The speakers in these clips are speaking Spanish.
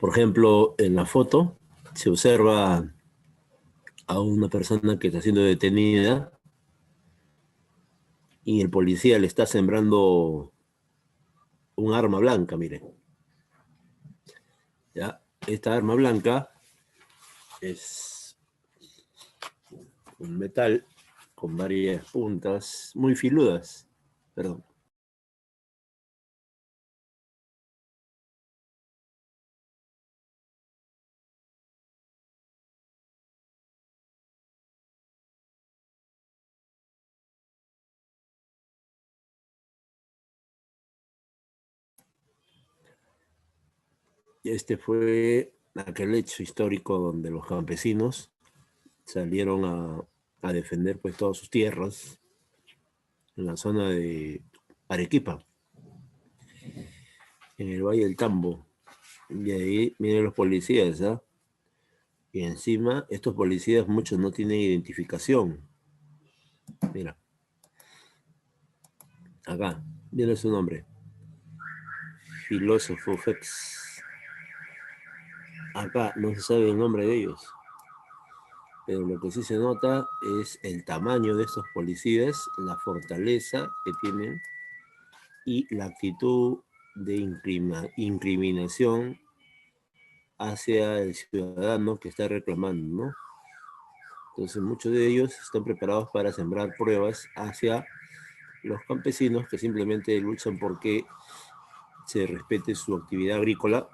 Por ejemplo, en la foto se observa a una persona que está siendo detenida y el policía le está sembrando un arma blanca, miren. ¿Ya? Esta arma blanca es un metal con varias puntas muy filudas. Perdón. Este fue aquel hecho histórico donde los campesinos salieron a defender pues todas sus tierras en la zona de Arequipa, en el Valle del Tambo. Y ahí miren los policías, ¿ah? Y encima estos policías muchos no tienen identificación. Mira, acá, mira su nombre. Filósofo Fex. Acá no se sabe el nombre de ellos. Pero lo que sí se nota es el tamaño de estos policías, la fortaleza que tienen y la actitud de incriminación hacia el ciudadano que está reclamando, ¿no? Entonces muchos de ellos están preparados para sembrar pruebas hacia los campesinos que simplemente luchan porque se respete su actividad agrícola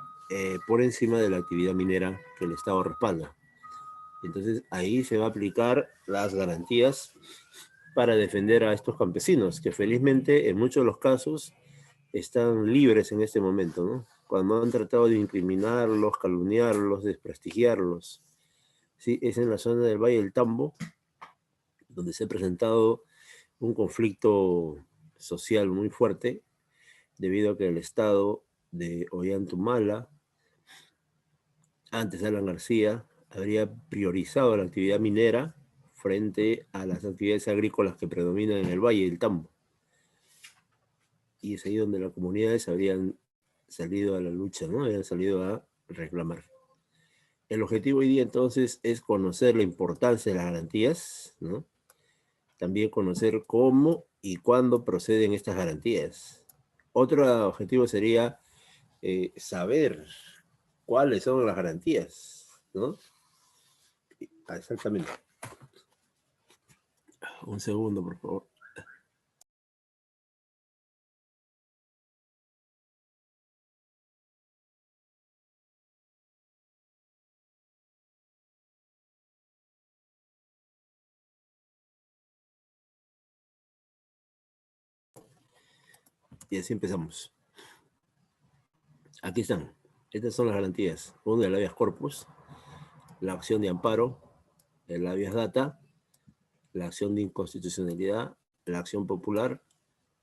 por encima de la actividad minera que el Estado respalda. Entonces ahí se va a aplicar las garantías para defender a estos campesinos, que felizmente en muchos de los casos están libres en este momento, ¿no? Cuando han tratado de incriminarlos, calumniarlos, desprestigiarlos. Sí, es en la zona del Valle del Tambo, donde se ha presentado un conflicto social muy fuerte, debido a que el estado de Ollantumala, antes Alan García, habría priorizado la actividad minera frente a las actividades agrícolas que predominan en el Valle del Tambo. Y es ahí donde las comunidades habrían salido a la lucha, ¿no? Habían salido a reclamar. El objetivo hoy día entonces es conocer la importancia de las garantías, ¿no? También conocer cómo y cuándo proceden estas garantías. Otro objetivo sería saber cuáles son las garantías, ¿no? Exactamente. Un segundo, por favor. Y así empezamos. Aquí están. Estas son las garantías. Uno, el habeas corpus, la acción de amparo, el habeas data, la acción de inconstitucionalidad, la acción popular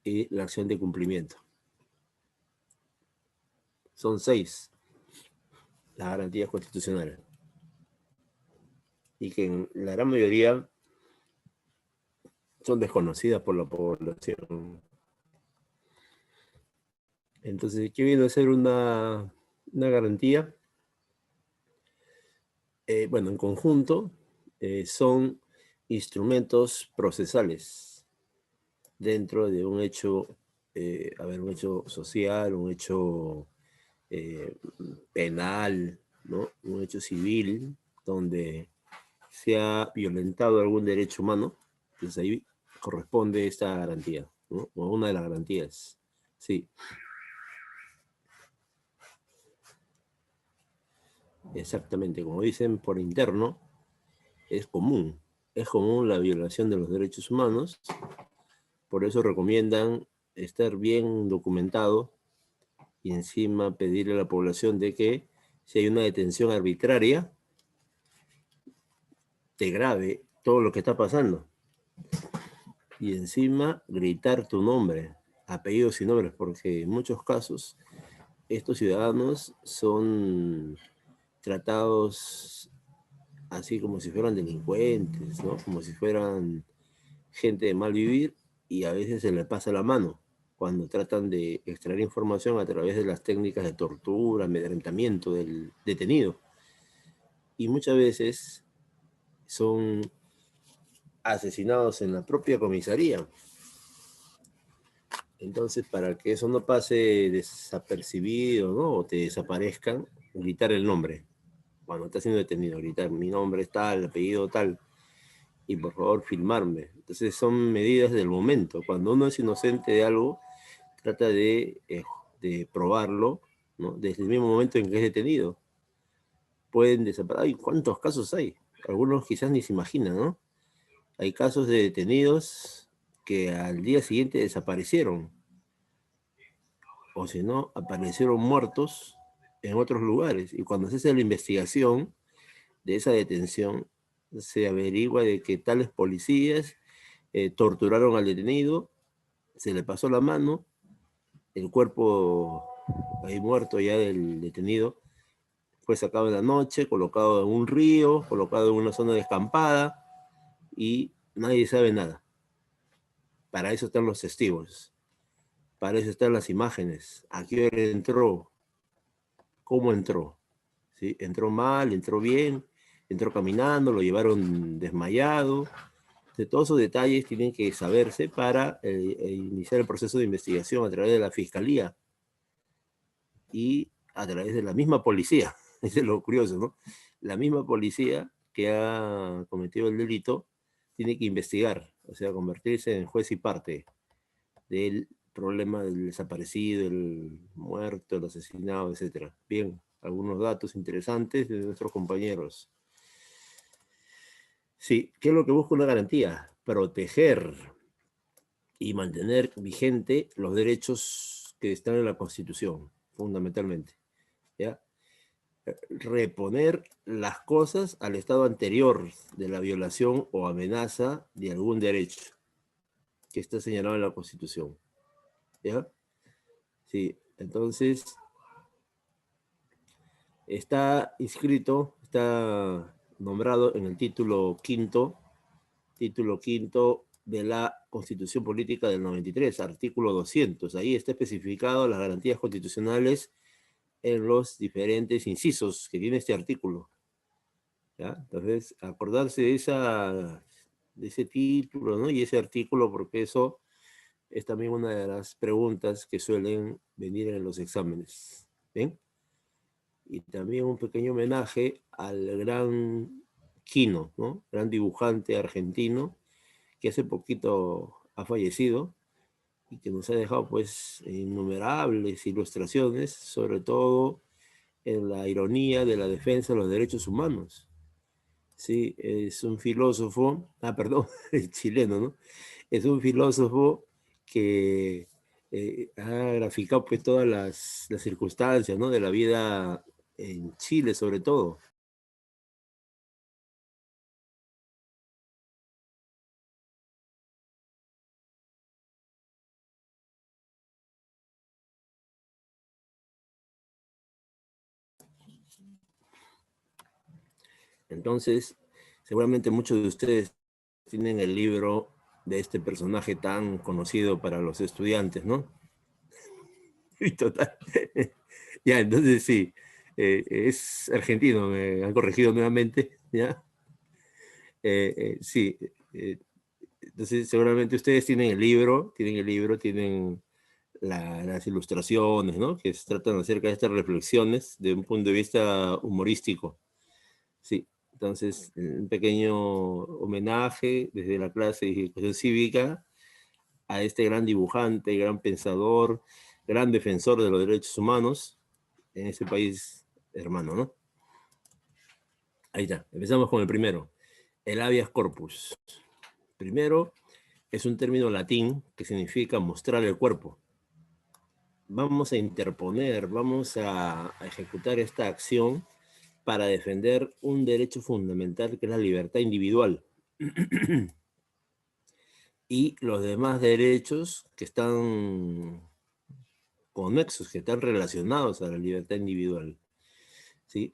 y la acción de cumplimiento. Son 6 las garantías constitucionales. Y que en la gran mayoría son desconocidas por la población. Entonces, ¿qué viene a ser una garantía? Bueno, en conjunto son instrumentos procesales dentro de un hecho, un hecho social, un hecho penal, ¿no? Un hecho civil, donde se ha violentado algún derecho humano, pues ahí corresponde esta garantía, ¿no? O una de las garantías. Sí, exactamente. Como dicen por interno, es común. Es común la violación de los derechos humanos. Por eso recomiendan estar bien documentado y encima pedirle a la población de que si hay una detención arbitraria, te grabe todo lo que está pasando. Y encima gritar tu nombre, apellidos y nombres, porque en muchos casos estos ciudadanos son tratados así como si fueran delincuentes, ¿no? Como si fueran gente de mal vivir y a veces se les pasa la mano. cuando tratan de extraer información a través de las técnicas de tortura, amedrentamiento del detenido. Y muchas veces son asesinados en la propia comisaría. Entonces, para que eso no pase desapercibido, ¿no? O te desaparezcan, gritar el nombre. Cuando estás siendo detenido, gritar mi nombre es tal, apellido tal, y por favor filmarme. Entonces son medidas del momento. Cuando uno es inocente de algo, trata de probarlo, ¿no? Desde el mismo momento en que es detenido. Pueden desaparecer. Ay, ¿cuántos casos hay? Algunos quizás ni se imaginan, ¿no? Hay casos de detenidos que al día siguiente desaparecieron, o si no, aparecieron muertos en otros lugares. Y cuando se hace la investigación de esa detención, se averigua de que tales policías torturaron al detenido, se le pasó la mano, el cuerpo ahí muerto ya del detenido fue sacado en la noche, colocado en un río, colocado en una zona descampada y nadie sabe nada. Para eso están los testigos, para eso están las imágenes. ¿A qué hora entró? ¿Cómo entró? ¿Sí? ¿Entró mal? ¿Entró bien? ¿Entró caminando? ¿Lo llevaron desmayado? De todos esos detalles tienen que saberse para iniciar el proceso de investigación a través de la fiscalía y a través de la misma policía. Eso es lo curioso, ¿no? La misma policía que ha cometido el delito tiene que investigar, o sea, convertirse en juez y parte del problema del desaparecido, el muerto, el asesinado, etc. Bien, algunos datos interesantes de nuestros compañeros. Sí, ¿qué es lo que busca una garantía? Proteger y mantener vigente los derechos que están en la Constitución, fundamentalmente. ¿Ya? Reponer las cosas al estado anterior de la violación o amenaza de algún derecho que está señalado en la Constitución. ¿Ya? Sí, entonces está inscrito, está nombrado en el título quinto de la Constitución Política del 93, artículo 200. Ahí está especificado las garantías constitucionales en los diferentes incisos que tiene este artículo. ¿Ya? Entonces, acordarse de ese título, ¿no? Y ese artículo, porque eso es también una de las preguntas que suelen venir en los exámenes. ¿Bien? Y también un pequeño homenaje al gran Quino, ¿no? Gran dibujante argentino, que hace poquito ha fallecido y que nos ha dejado pues innumerables ilustraciones, sobre todo en la ironía de la defensa de los derechos humanos. Sí, es un filósofo, perdón, es chileno, ¿no? Es un filósofo que ha graficado pues todas las circunstancias, ¿no? De la vida en Chile sobre todo. Entonces, seguramente muchos de ustedes tienen el libro de este personaje tan conocido para los estudiantes, ¿no? Y total. Ya, entonces sí, es argentino, me han corregido nuevamente, ¿ya? Sí, eh, entonces seguramente ustedes tienen las ilustraciones, ¿no? Que se tratan acerca de estas reflexiones de un punto de vista humorístico. Sí, entonces un pequeño homenaje desde la clase de educación cívica a este gran dibujante, gran pensador, gran defensor de los derechos humanos en este país hermano, ¿no? Ahí está, empezamos con el primero, el habeas corpus. Primero, es un término latín que significa mostrar el cuerpo. Vamos a interponer, vamos a ejecutar esta acción para defender un derecho fundamental que es la libertad individual y los demás derechos que están conexos, que están relacionados a la libertad individual. ¿Sí?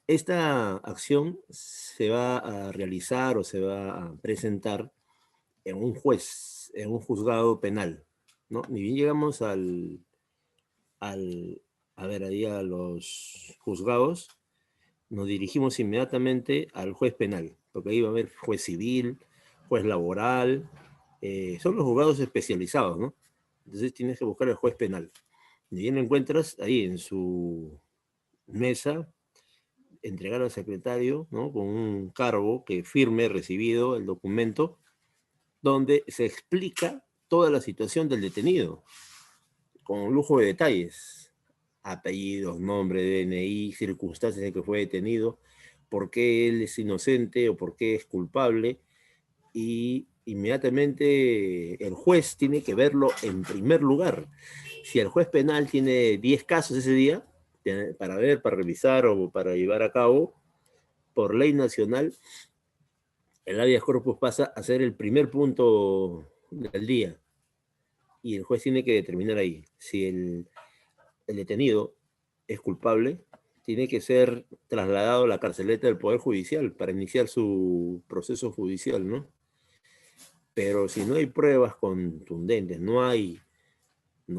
Esta acción se va a realizar o se va a presentar en un juez, en un juzgado penal. ¿no? Ni bien llegamos al, a ver, ahí a los juzgados, nos dirigimos inmediatamente al juez penal, porque ahí va a haber juez civil, juez laboral, son los juzgados especializados, ¿no? Entonces tienes que buscar el juez penal. Y bien lo encuentras ahí en su mesa, entregar al secretario, ¿no? Con un cargo que firme, recibido el documento, donde se explica toda la situación del detenido, con lujo de detalles, apellidos, nombre, DNI, circunstancias en que fue detenido, por qué él es inocente o por qué es culpable, y inmediatamente el juez tiene que verlo en primer lugar. Si el juez penal tiene 10 casos ese día, para ver, para revisar o para llevar a cabo, por ley nacional, el habeas corpus pasa a ser el primer punto del día y el juez tiene que determinar ahí si el detenido es culpable, tiene que ser trasladado a la carceleta del Poder Judicial para iniciar su proceso judicial, ¿no? Pero si no hay pruebas contundentes, no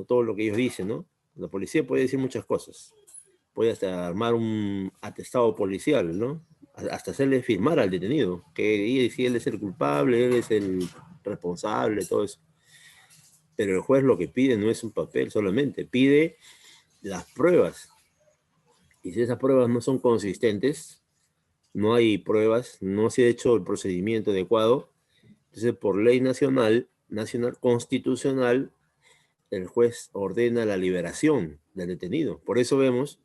todo lo que ellos dicen, ¿no? La policía puede decir muchas cosas, puede hasta armar un atestado policial, ¿no? Hasta hacerle firmar al detenido, que si él es el culpable, él es el responsable, todo eso. Pero el juez lo que pide no es un papel solamente, pide las pruebas. Y si esas pruebas no son consistentes, no hay pruebas, no se ha hecho el procedimiento adecuado, entonces por ley nacional constitucional, el juez ordena la liberación del detenido. Por eso vemos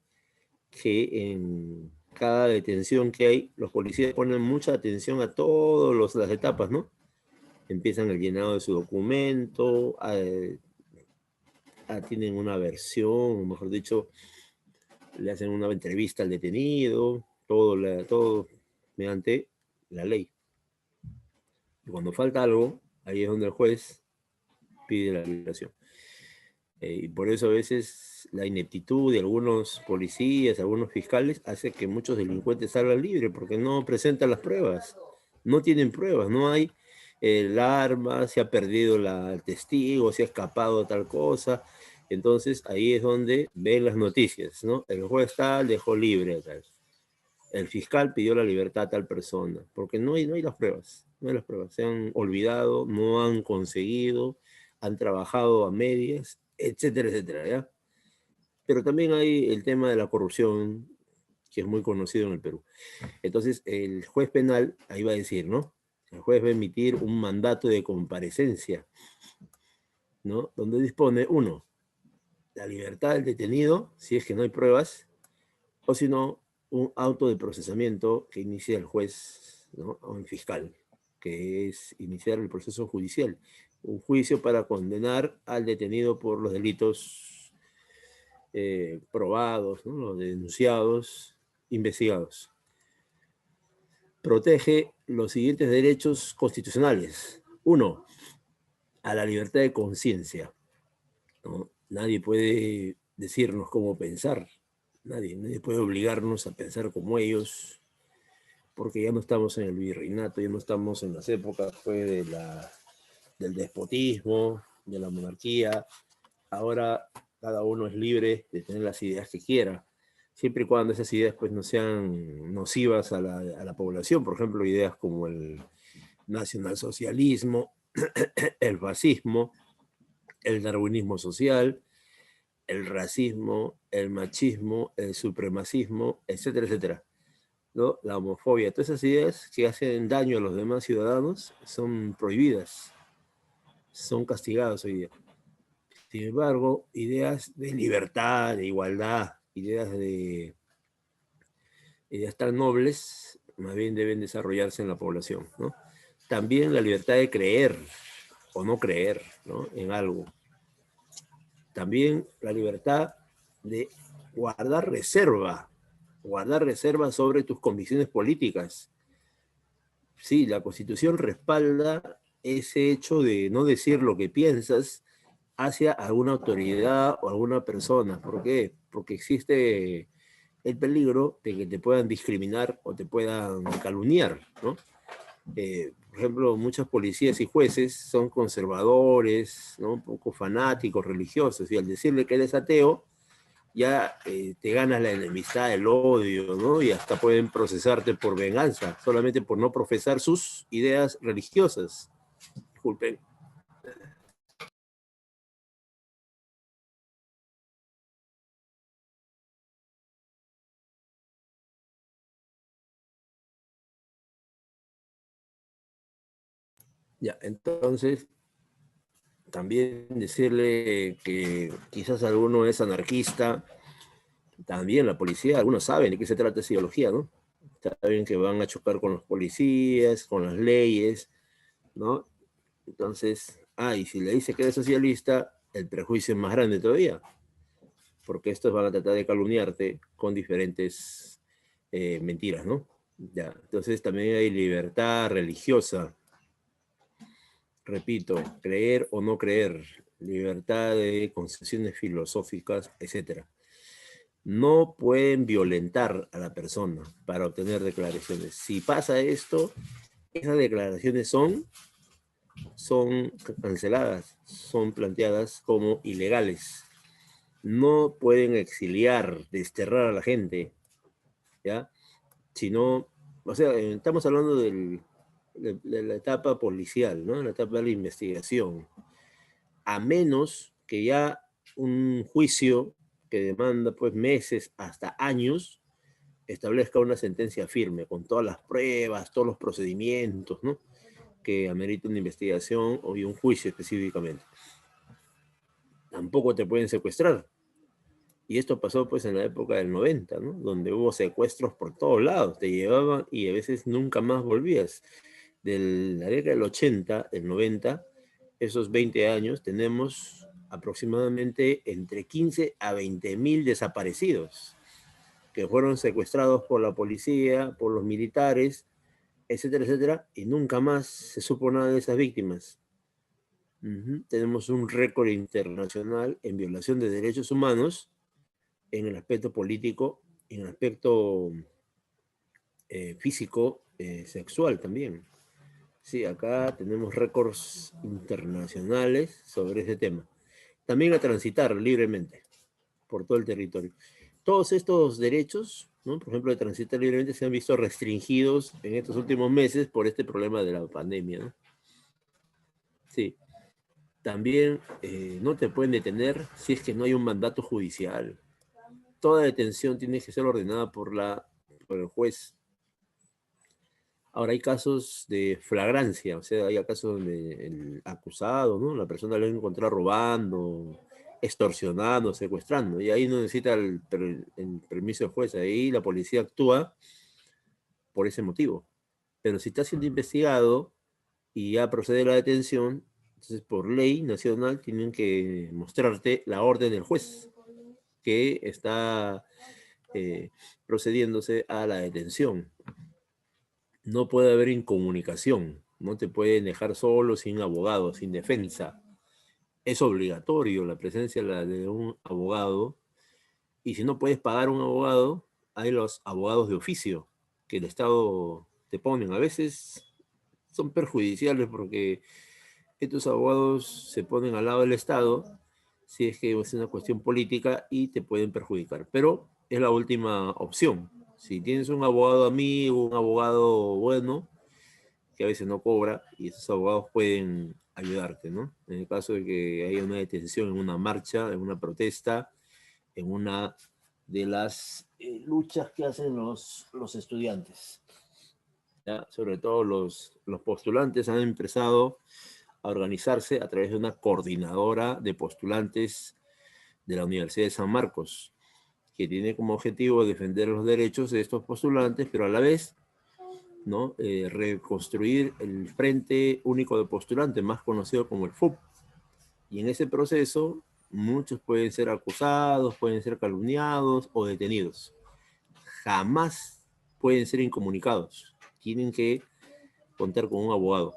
que en cada detención que hay, los policías ponen mucha atención a todas las etapas, ¿no? Empiezan el llenado de su documento, tienen una versión, o mejor dicho, le hacen una entrevista al detenido, todo mediante la ley. Y cuando falta algo, ahí es donde el juez pide la liberación. Y por eso a veces la ineptitud de algunos policías, algunos fiscales, hace que muchos delincuentes salgan libres porque no presentan las pruebas, no tienen pruebas, no hay el arma, se ha perdido el testigo, se ha escapado tal cosa. Entonces ahí es donde ven las noticias, ¿no? El juez tal dejó libre a tal. El fiscal pidió la libertad a tal persona, porque no hay las pruebas, no hay las pruebas, se han olvidado, no han conseguido, han trabajado a medias, etcétera, etcétera, ¿ya? Pero también hay el tema de la corrupción, que es muy conocido en el Perú. Entonces, el juez penal, ahí va a decir, ¿no? El juez va a emitir un mandato de comparecencia, ¿no? Donde dispone, uno, la libertad del detenido, si es que no hay pruebas, o si no, un auto de procesamiento que inicia el juez, ¿no? O el fiscal, que es iniciar el proceso judicial, un juicio para condenar al detenido por los delitos probados, ¿no? Los denunciados, investigados. Protege los siguientes derechos constitucionales. Uno, a la libertad de conciencia, ¿no? Nadie puede decirnos cómo pensar, nadie puede obligarnos a pensar como ellos, porque ya no estamos en el virreinato, ya no estamos en las épocas pues, del despotismo, de la monarquía. Ahora cada uno es libre de tener las ideas que quiera, siempre y cuando esas ideas pues, no sean nocivas a la población. Por ejemplo, ideas como el nacionalsocialismo, el fascismo, el darwinismo social, el racismo, el machismo, el supremacismo, etcétera, etcétera, ¿no? La homofobia, todas esas ideas que hacen daño a los demás ciudadanos son prohibidas, son castigadas hoy día. Sin embargo, ideas de libertad, de igualdad, ideas tan nobles, más bien deben desarrollarse en la población, ¿no? También la libertad de creer o no creer, ¿no? En algo. También la libertad de guardar reserva sobre tus convicciones políticas. Sí, la Constitución respalda ese hecho de no decir lo que piensas hacia alguna autoridad o alguna persona. ¿Por qué? Porque existe el peligro de que te puedan discriminar o te puedan calumniar, ¿no? Por ejemplo, muchos policías y jueces son conservadores, ¿no? Un poco fanáticos, religiosos, y al decirle que eres ateo, ya te ganas la enemistad, el odio, ¿no? Y hasta pueden procesarte por venganza, solamente por no profesar sus ideas religiosas. Disculpen. Ya, entonces, también decirle que quizás alguno es anarquista, también la policía, algunos saben de qué se trata esa ideología, ¿no? Saben que van a chocar con los policías, con las leyes, ¿no? Entonces, y si le dice que es socialista, el prejuicio es más grande todavía, porque estos van a tratar de calumniarte con diferentes mentiras, ¿no? Ya, entonces también hay libertad religiosa, repito, creer o no creer, libertad de concepciones filosóficas, etcétera. No pueden violentar a la persona para obtener declaraciones. Si pasa esto, esas declaraciones son canceladas, son planteadas como ilegales. No pueden exiliar, desterrar a la gente, ¿ya? Sino, o sea, estamos hablando de la etapa policial, ¿no? La etapa de la investigación. A menos que ya un juicio que demanda pues meses hasta años establezca una sentencia firme con todas las pruebas, todos los procedimientos, ¿no? Que amerita una investigación o un juicio específicamente. Tampoco te pueden secuestrar. Y esto pasó pues en la época del 90, ¿no? Donde hubo secuestros por todos lados, te llevaban y a veces nunca más volvías. De la década del 80, el 90, esos 20 años, tenemos aproximadamente entre 15 a 20 mil desaparecidos que fueron secuestrados por la policía, por los militares, etcétera, etcétera, y nunca más se supo nada de esas víctimas. Tenemos un récord internacional en violación de derechos humanos en el aspecto político, en el aspecto físico, sexual también. Sí, acá tenemos récords internacionales sobre ese tema. También a transitar libremente por todo el territorio. Todos estos derechos, ¿no? Por ejemplo, de transitar libremente, se han visto restringidos en estos últimos meses por este problema de la pandemia, ¿no? Sí. También no te pueden detener si es que no hay un mandato judicial. Toda detención tiene que ser ordenada por el juez. Ahora hay casos de flagrancia, o sea, hay casos donde el acusado, ¿no? La persona lo encontrado robando, extorsionando, secuestrando, y ahí no necesita el permiso del juez, ahí la policía actúa por ese motivo. Pero si está siendo investigado y ya procede la detención, entonces por ley nacional tienen que mostrarte la orden del juez que está eh, procediéndose a la detención. No puede haber incomunicación, no te pueden dejar solo, sin abogado, sin defensa. Es obligatorio la presencia de un abogado, y si no puedes pagar un abogado, hay los abogados de oficio que el Estado te ponen. A veces son perjudiciales porque estos abogados se ponen al lado del Estado si es que es una cuestión política y te pueden perjudicar. Pero es la última opción. Si tienes un abogado amigo, un abogado bueno, que a veces no cobra, y esos abogados pueden ayudarte, ¿no? En el caso de que haya una detención en una marcha, en una protesta, en una de las luchas que hacen los estudiantes. ¿Ya? Sobre todo los postulantes han empezado a organizarse a través de una coordinadora de postulantes de la Universidad de San Marcos, que tiene como objetivo defender los derechos de estos postulantes, pero a la vez, ¿no? Reconstruir el Frente Único de Postulantes, más conocido como el FUP. Y en ese proceso, muchos pueden ser acusados, pueden ser calumniados o detenidos. Jamás pueden ser incomunicados. Tienen que contar con un abogado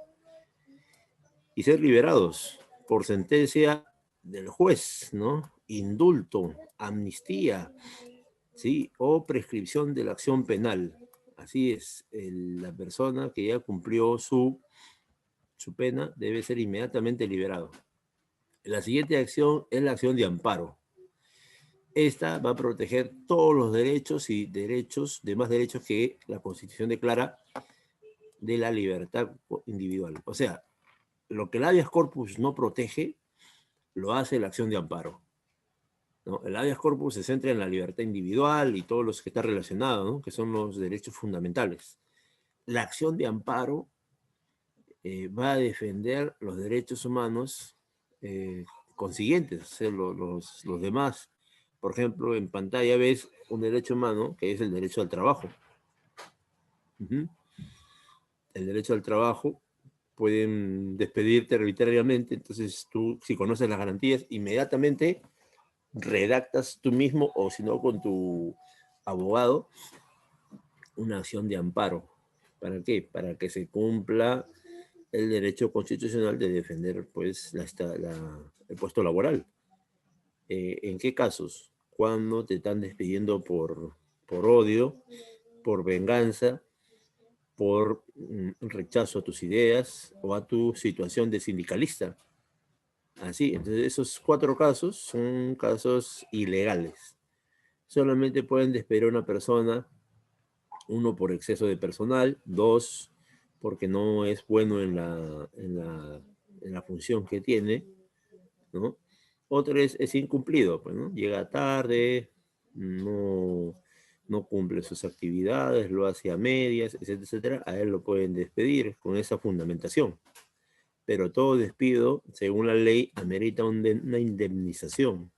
y ser liberados por sentencia del juez, ¿no? Indulto, amnistía, ¿sí? O prescripción de la acción penal. Así es, la persona que ya cumplió su pena debe ser inmediatamente liberado. La siguiente acción es la acción de amparo. Esta va a proteger todos los derechos y demás derechos que la Constitución declara de la libertad individual. O sea, lo que el habeas corpus no protege, lo hace la acción de amparo, ¿no? El habeas corpus se centra en la libertad individual y todos los que están relacionados, ¿no? Que son los derechos fundamentales. La acción de amparo va a defender los derechos humanos consiguientes, o sea, los demás. Por ejemplo, en pantalla ves un derecho humano que es el derecho al trabajo. El derecho al trabajo, pueden despedirte arbitrariamente, entonces tú, si conoces las garantías, inmediatamente redactas tú mismo o si no con tu abogado una acción de amparo. ¿Para qué? Para que se cumpla el derecho constitucional de defender pues el puesto laboral. ¿En qué casos? Cuando te están despidiendo por odio, por venganza, por rechazo a tus ideas o a tu situación de sindicalista. Así, entonces esos 4 casos son casos ilegales. Solamente pueden despedir a una persona, 1 por exceso de personal, 2 porque no es bueno en la función que tiene, ¿no? O 3 es incumplido, pues, ¿no? Llega tarde, no cumple sus actividades, lo hace a medias, etcétera, etcétera. A él lo pueden despedir con esa fundamentación. Pero todo despido, según la ley, amerita una indemnización,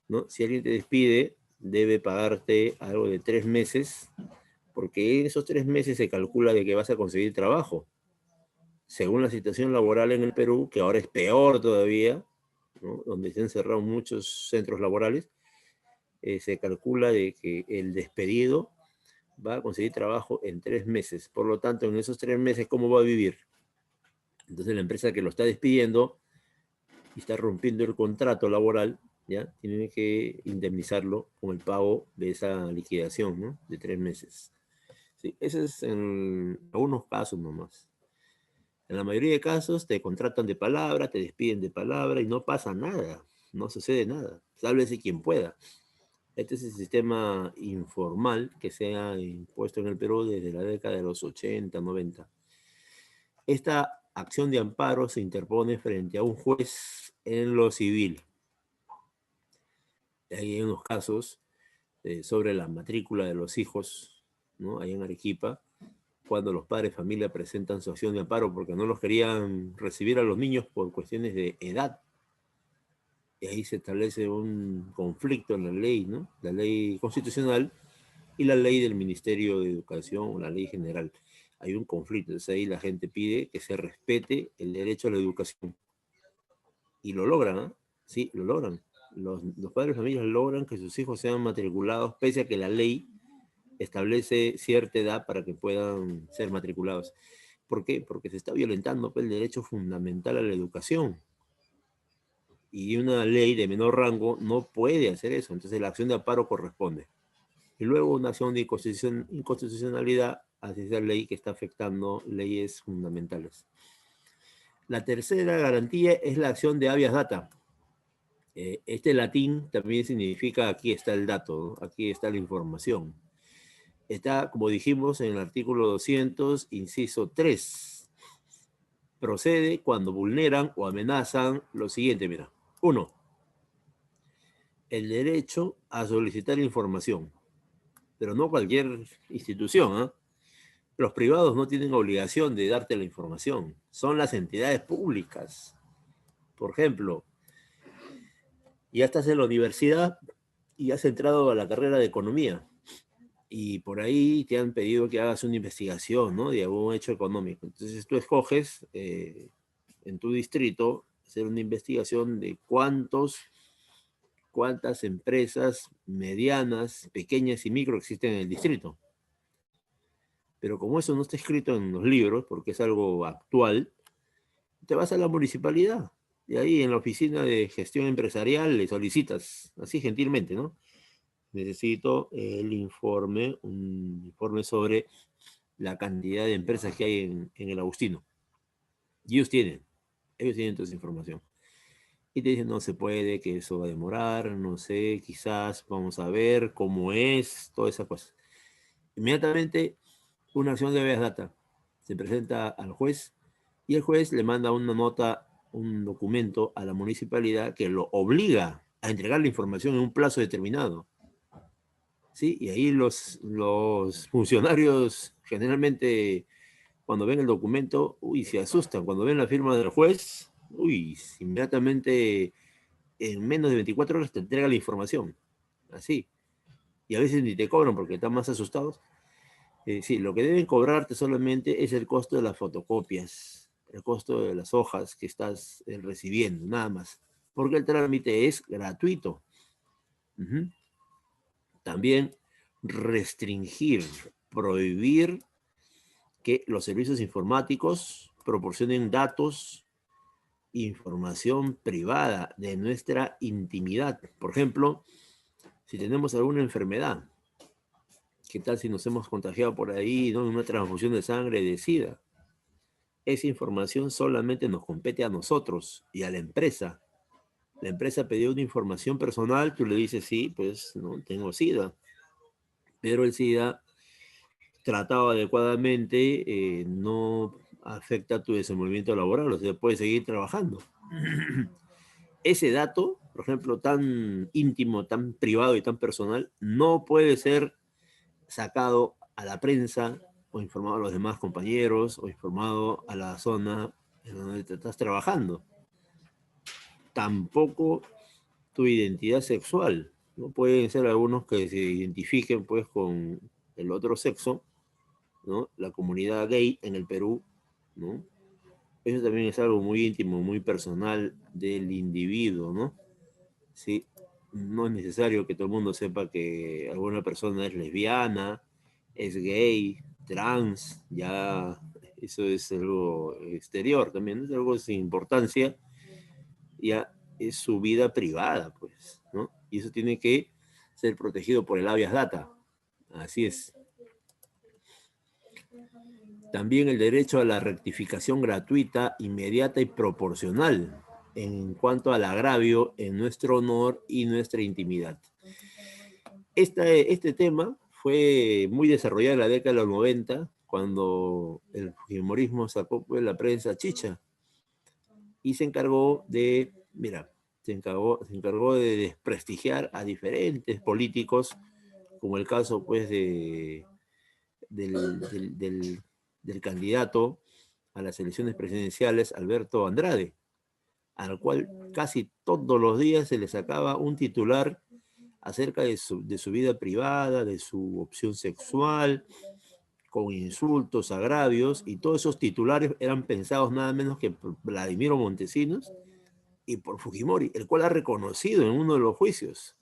¿no? Si alguien te despide, debe pagarte algo de 3 meses, porque en esos 3 meses se calcula de que vas a conseguir trabajo. Según la situación laboral en el Perú, que ahora es peor todavía, ¿no? Donde se han cerrado muchos centros laborales, se calcula de que el despedido va a conseguir trabajo en 3 meses. Por lo tanto, en esos 3 meses, ¿cómo va a vivir? Entonces la empresa que lo está despidiendo y está rompiendo el contrato laboral, ¿ya? Tiene que indemnizarlo con el pago de esa liquidación, ¿no? De 3 meses. Sí, ese es en algunos casos nomás. En la mayoría de casos te contratan de palabra, te despiden de palabra y no pasa nada, no sucede nada. Sálvese quien pueda. Este es el sistema informal que se ha impuesto en el Perú desde la década de los 80, 90. Esta acción de amparo se interpone frente a un juez en lo civil. Hay unos casos sobre la matrícula de los hijos, ¿no? Ahí en Arequipa, cuando los padres de familia presentan su acción de amparo porque no los querían recibir a los niños por cuestiones de edad. Y ahí se establece un conflicto en la ley, ¿no? La ley constitucional y la ley del Ministerio de Educación, la ley general. Hay un conflicto, entonces ahí la gente pide que se respete el derecho a la educación. Y lo logran, ¿eh? Sí, lo logran. Los padres de familias logran que sus hijos sean matriculados, pese a que la ley establece cierta edad para que puedan ser matriculados. ¿Por qué? Porque se está violentando el derecho fundamental a la educación. Y una ley de menor rango no puede hacer eso. Entonces la acción de amparo corresponde. Y luego una acción de inconstitucionalidad hacia esa ley que está afectando leyes fundamentales. La tercera garantía es la acción de habeas data. Este latín también significa aquí está el dato, ¿no? Aquí está la información. Está, como dijimos, en el artículo 200, inciso 3. Procede cuando vulneran o amenazan lo siguiente, mira. 1. El derecho a solicitar información, pero no cualquier institución, ¿eh? Los privados no tienen obligación de darte la información, son las entidades públicas. Por ejemplo, ya estás en la universidad y has entrado a la carrera de economía y por ahí te han pedido que hagas una investigación, ¿no? De algún hecho económico. Entonces tú escoges en tu distrito hacer una investigación de cuántas empresas medianas, pequeñas y micro existen en el distrito. Pero como eso no está escrito en los libros, porque es algo actual, te vas a la municipalidad. Y ahí en la oficina de gestión empresarial le solicitas, así gentilmente, ¿no? necesito un informe sobre la cantidad de empresas que hay en el Agustino. Y ellos tienen toda esa información. Y te dicen, no se puede, que eso va a demorar, no sé, quizás vamos a ver cómo es, toda esa cosa. Inmediatamente, una acción de habeas data se presenta al juez y el juez le manda una nota, un documento a la municipalidad que lo obliga a entregar la información en un plazo determinado. ¿Sí? Y ahí los funcionarios generalmente cuando ven el documento, uy, se asustan. Cuando ven la firma del juez, uy, inmediatamente en menos de 24 horas te entrega la información. Así. Y a veces ni te cobran porque están más asustados. Sí, lo que deben cobrarte solamente es el costo de las fotocopias, el costo de las hojas que estás recibiendo, nada más. Porque el trámite es gratuito. Uh-huh. También restringir, prohibir que los servicios informáticos proporcionen datos, información privada de nuestra intimidad. Por ejemplo, si tenemos alguna enfermedad, ¿qué tal si nos hemos contagiado por ahí, ¿no? Una transfusión de sangre de SIDA? Esa información solamente nos compete a nosotros y a la empresa. La empresa pidió una información personal, tú le dices, sí, pues no tengo SIDA, pero el SIDA tratado adecuadamente no afecta tu desenvolvimiento laboral, o sea, puedes seguir trabajando. Ese dato, por ejemplo, tan íntimo, tan privado y tan personal, no puede ser sacado a la prensa o informado a los demás compañeros o informado a la zona en donde te estás trabajando. Tampoco tu identidad sexual. No pueden ser algunos que se identifiquen pues con el otro sexo, ¿no? La comunidad gay en el Perú, ¿no? Eso también es algo muy íntimo, muy personal del individuo, ¿no? Sí, no es necesario que todo el mundo sepa que alguna persona es lesbiana, es gay, trans, ya eso es algo exterior también, es algo sin importancia, ya es su vida privada, pues, ¿no? Y eso tiene que ser protegido por el habeas data, así es. También el derecho a la rectificación gratuita, inmediata y proporcional en cuanto al agravio en nuestro honor y nuestra intimidad. Este tema fue muy desarrollado en la década de los 90, cuando el fujimorismo sacó pues, la prensa chicha y se encargó de, mira, se encargó de desprestigiar a diferentes políticos, como el caso pues del candidato a las elecciones presidenciales, Alberto Andrade, al cual casi todos los días se le sacaba un titular acerca de su vida privada, de su opción sexual, con insultos, agravios, y todos esos titulares eran pensados nada menos que por Vladimiro Montesinos y por Fujimori, el cual ha reconocido en uno de los juicios.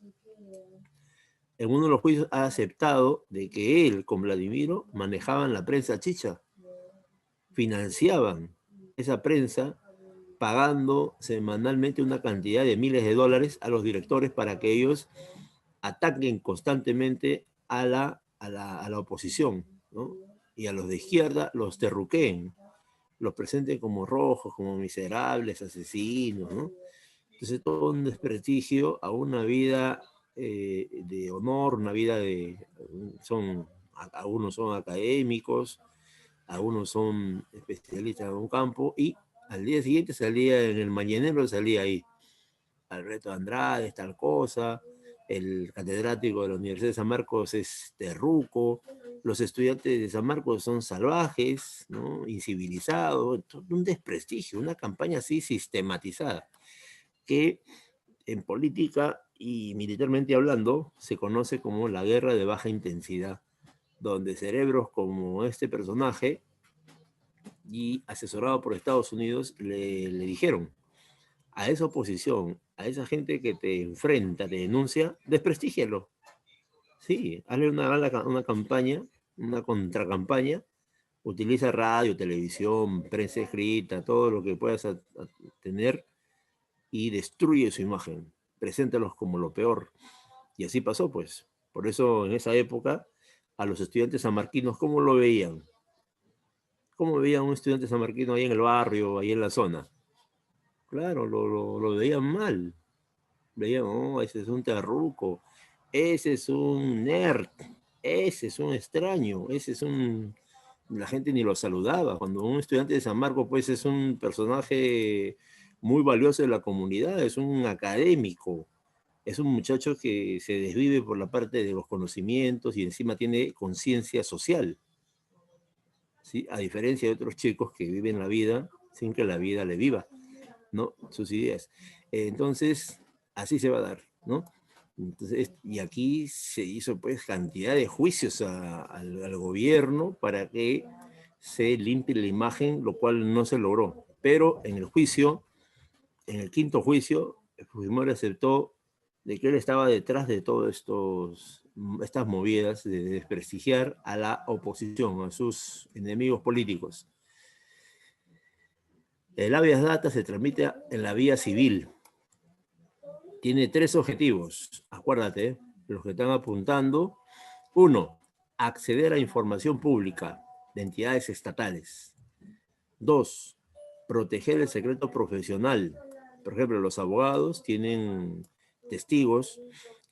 En uno de los juicios ha aceptado de que él con Vladimiro manejaban la prensa chicha, financiaban esa prensa pagando semanalmente una cantidad de miles de dólares a los directores para que ellos ataquen constantemente a la oposición, ¿no? Y a los de izquierda los terruqueen, los presenten como rojos, como miserables, asesinos, ¿no? Entonces todo un desprestigio a una vida de honor, una vida algunos son académicos, algunos son especialistas en un campo, y al día siguiente salía en el mañanero, salía ahí, Alberto Andrade, tal cosa, el catedrático de la Universidad de San Marcos es terruco, los estudiantes de San Marcos son salvajes, ¿no? Incivilizados, un desprestigio, una campaña así sistematizada, que en política y militarmente hablando se conoce como la guerra de baja intensidad, donde cerebros como este personaje y asesorado por Estados Unidos le dijeron a esa oposición, a esa gente que te enfrenta, te denuncia, desprestígialo. Sí, hazle una campaña, una contracampaña, utiliza radio, televisión, prensa escrita, todo lo que puedas tener y destruye su imagen. Preséntalos como lo peor. Y así pasó, pues. Por eso en esa época a los estudiantes sanmarquinos, ¿cómo lo veían? ¿Cómo veían a un estudiante sanmarquino ahí en el barrio, ahí en la zona? Claro, lo veían mal. Veían, oh, ese es un terruco, ese es un nerd, ese es un extraño, ese es un... La gente ni lo saludaba. Cuando un estudiante de San Marcos, pues es un personaje muy valioso de la comunidad, es un académico, es un muchacho que se desvive por la parte de los conocimientos y encima tiene conciencia social, ¿sí? A diferencia de otros chicos que viven la vida sin que la vida le viva, ¿no? Sus ideas. Entonces, así se va a dar, ¿no? Entonces, y aquí se hizo pues cantidad de juicios al gobierno para que se limpie la imagen, lo cual no se logró. Pero en el juicio, en el quinto juicio, Fujimori aceptó de que él estaba detrás de todas estas movidas de desprestigiar a la oposición, a sus enemigos políticos. El habeas data se tramita en la vía civil. Tiene 3 objetivos, acuérdate, los que están apuntando. 1, acceder a información pública de entidades estatales. 2, proteger el secreto profesional. Por ejemplo, los abogados tienen testigos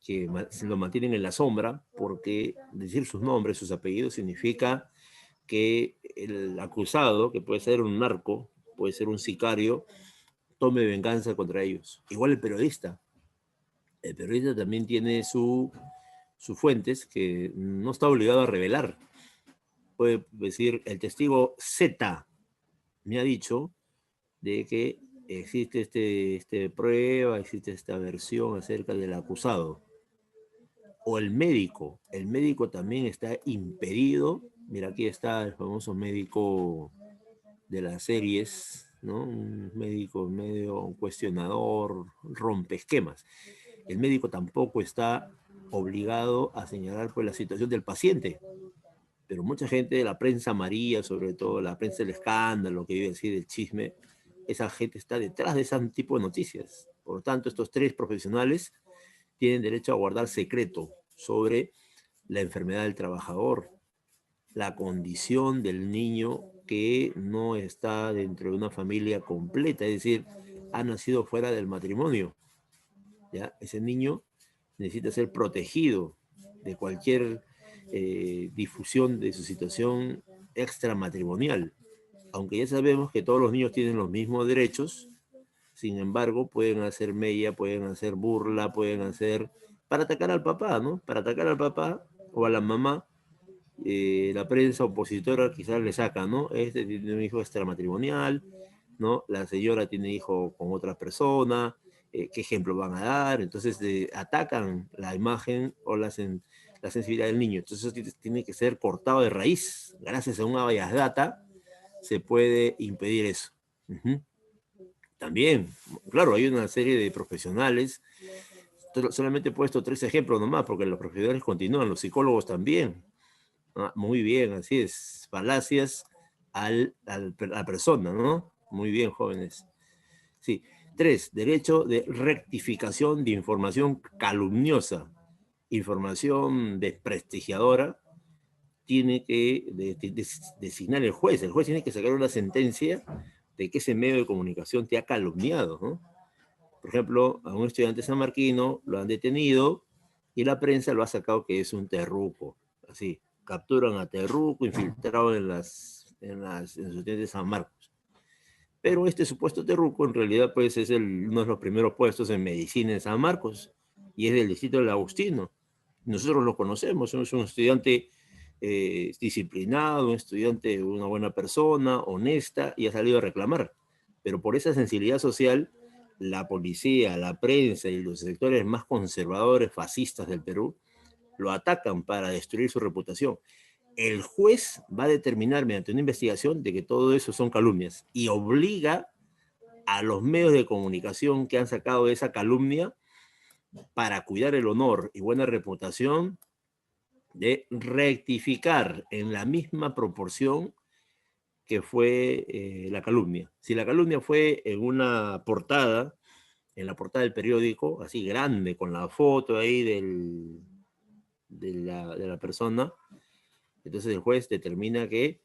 que se lo mantienen en la sombra porque decir sus nombres, sus apellidos, significa que el acusado, que puede ser un narco, puede ser un sicario, tome venganza contra ellos. Igual el periodista. El periodista también tiene sus fuentes que no está obligado a revelar. Puede decir, el testigo Z me ha dicho de que existe prueba, existe esta versión acerca del acusado. O el médico también está impedido. Mira, aquí está el famoso médico de las series, ¿no? Un médico medio cuestionador, rompe esquemas. El médico tampoco está obligado a señalar pues, la situación del paciente, pero mucha gente de la prensa amarilla, sobre todo la prensa del escándalo, que vive así del chisme, esa gente está detrás de ese tipo de noticias. Por lo tanto, estos 3 profesionales tienen derecho a guardar secreto sobre la enfermedad del trabajador, la condición del niño que no está dentro de una familia completa, es decir, ha nacido fuera del matrimonio. ¿Ya? Ese niño necesita ser protegido de cualquier difusión de su situación extramatrimonial. Aunque ya sabemos que todos los niños tienen los mismos derechos, sin embargo, pueden hacer mella, pueden hacer burla, pueden hacer... para atacar al papá, ¿no? Para atacar al papá o a la mamá, la prensa opositora quizás le saca, ¿no? Este tiene un hijo extramatrimonial, ¿no? La señora tiene hijo con otra persona, ¿qué ejemplo van a dar? Entonces atacan la imagen o la sensibilidad del niño. Entonces eso tiene que ser cortado de raíz. Gracias a una habeas data se puede impedir eso. También, claro, hay una serie de profesionales, solamente he puesto 3 ejemplos nomás, porque los profesionales continúan, los psicólogos también. Muy bien, así es, falacias a la persona, ¿no? Muy bien, jóvenes. Sí. 3, derecho de rectificación de información calumniosa, información desprestigiadora, tiene que designar el juez. El juez tiene que sacar una sentencia de que ese medio de comunicación te ha calumniado, ¿no? Por ejemplo, a un estudiante sanmarquino lo han detenido y la prensa lo ha sacado que es un terruco. Así, capturan a terruco infiltrado en los estudiantes de San Marcos. Pero este supuesto terruco en realidad pues es uno de los primeros puestos en medicina en San Marcos y es del distrito del Agustino. Nosotros lo conocemos, es un estudiante disciplinado, un estudiante, una buena persona, honesta, y ha salido a reclamar. Pero por esa sensibilidad social, la policía, la prensa y los sectores más conservadores, fascistas del Perú, lo atacan para destruir su reputación. El juez va a determinar mediante una investigación de que todo eso son calumnias y obliga a los medios de comunicación que han sacado esa calumnia para cuidar el honor y buena reputación de rectificar en la misma proporción que fue la calumnia. Si la calumnia fue en una portada, en la portada del periódico, así grande, con la foto ahí de la persona. Entonces el juez determina que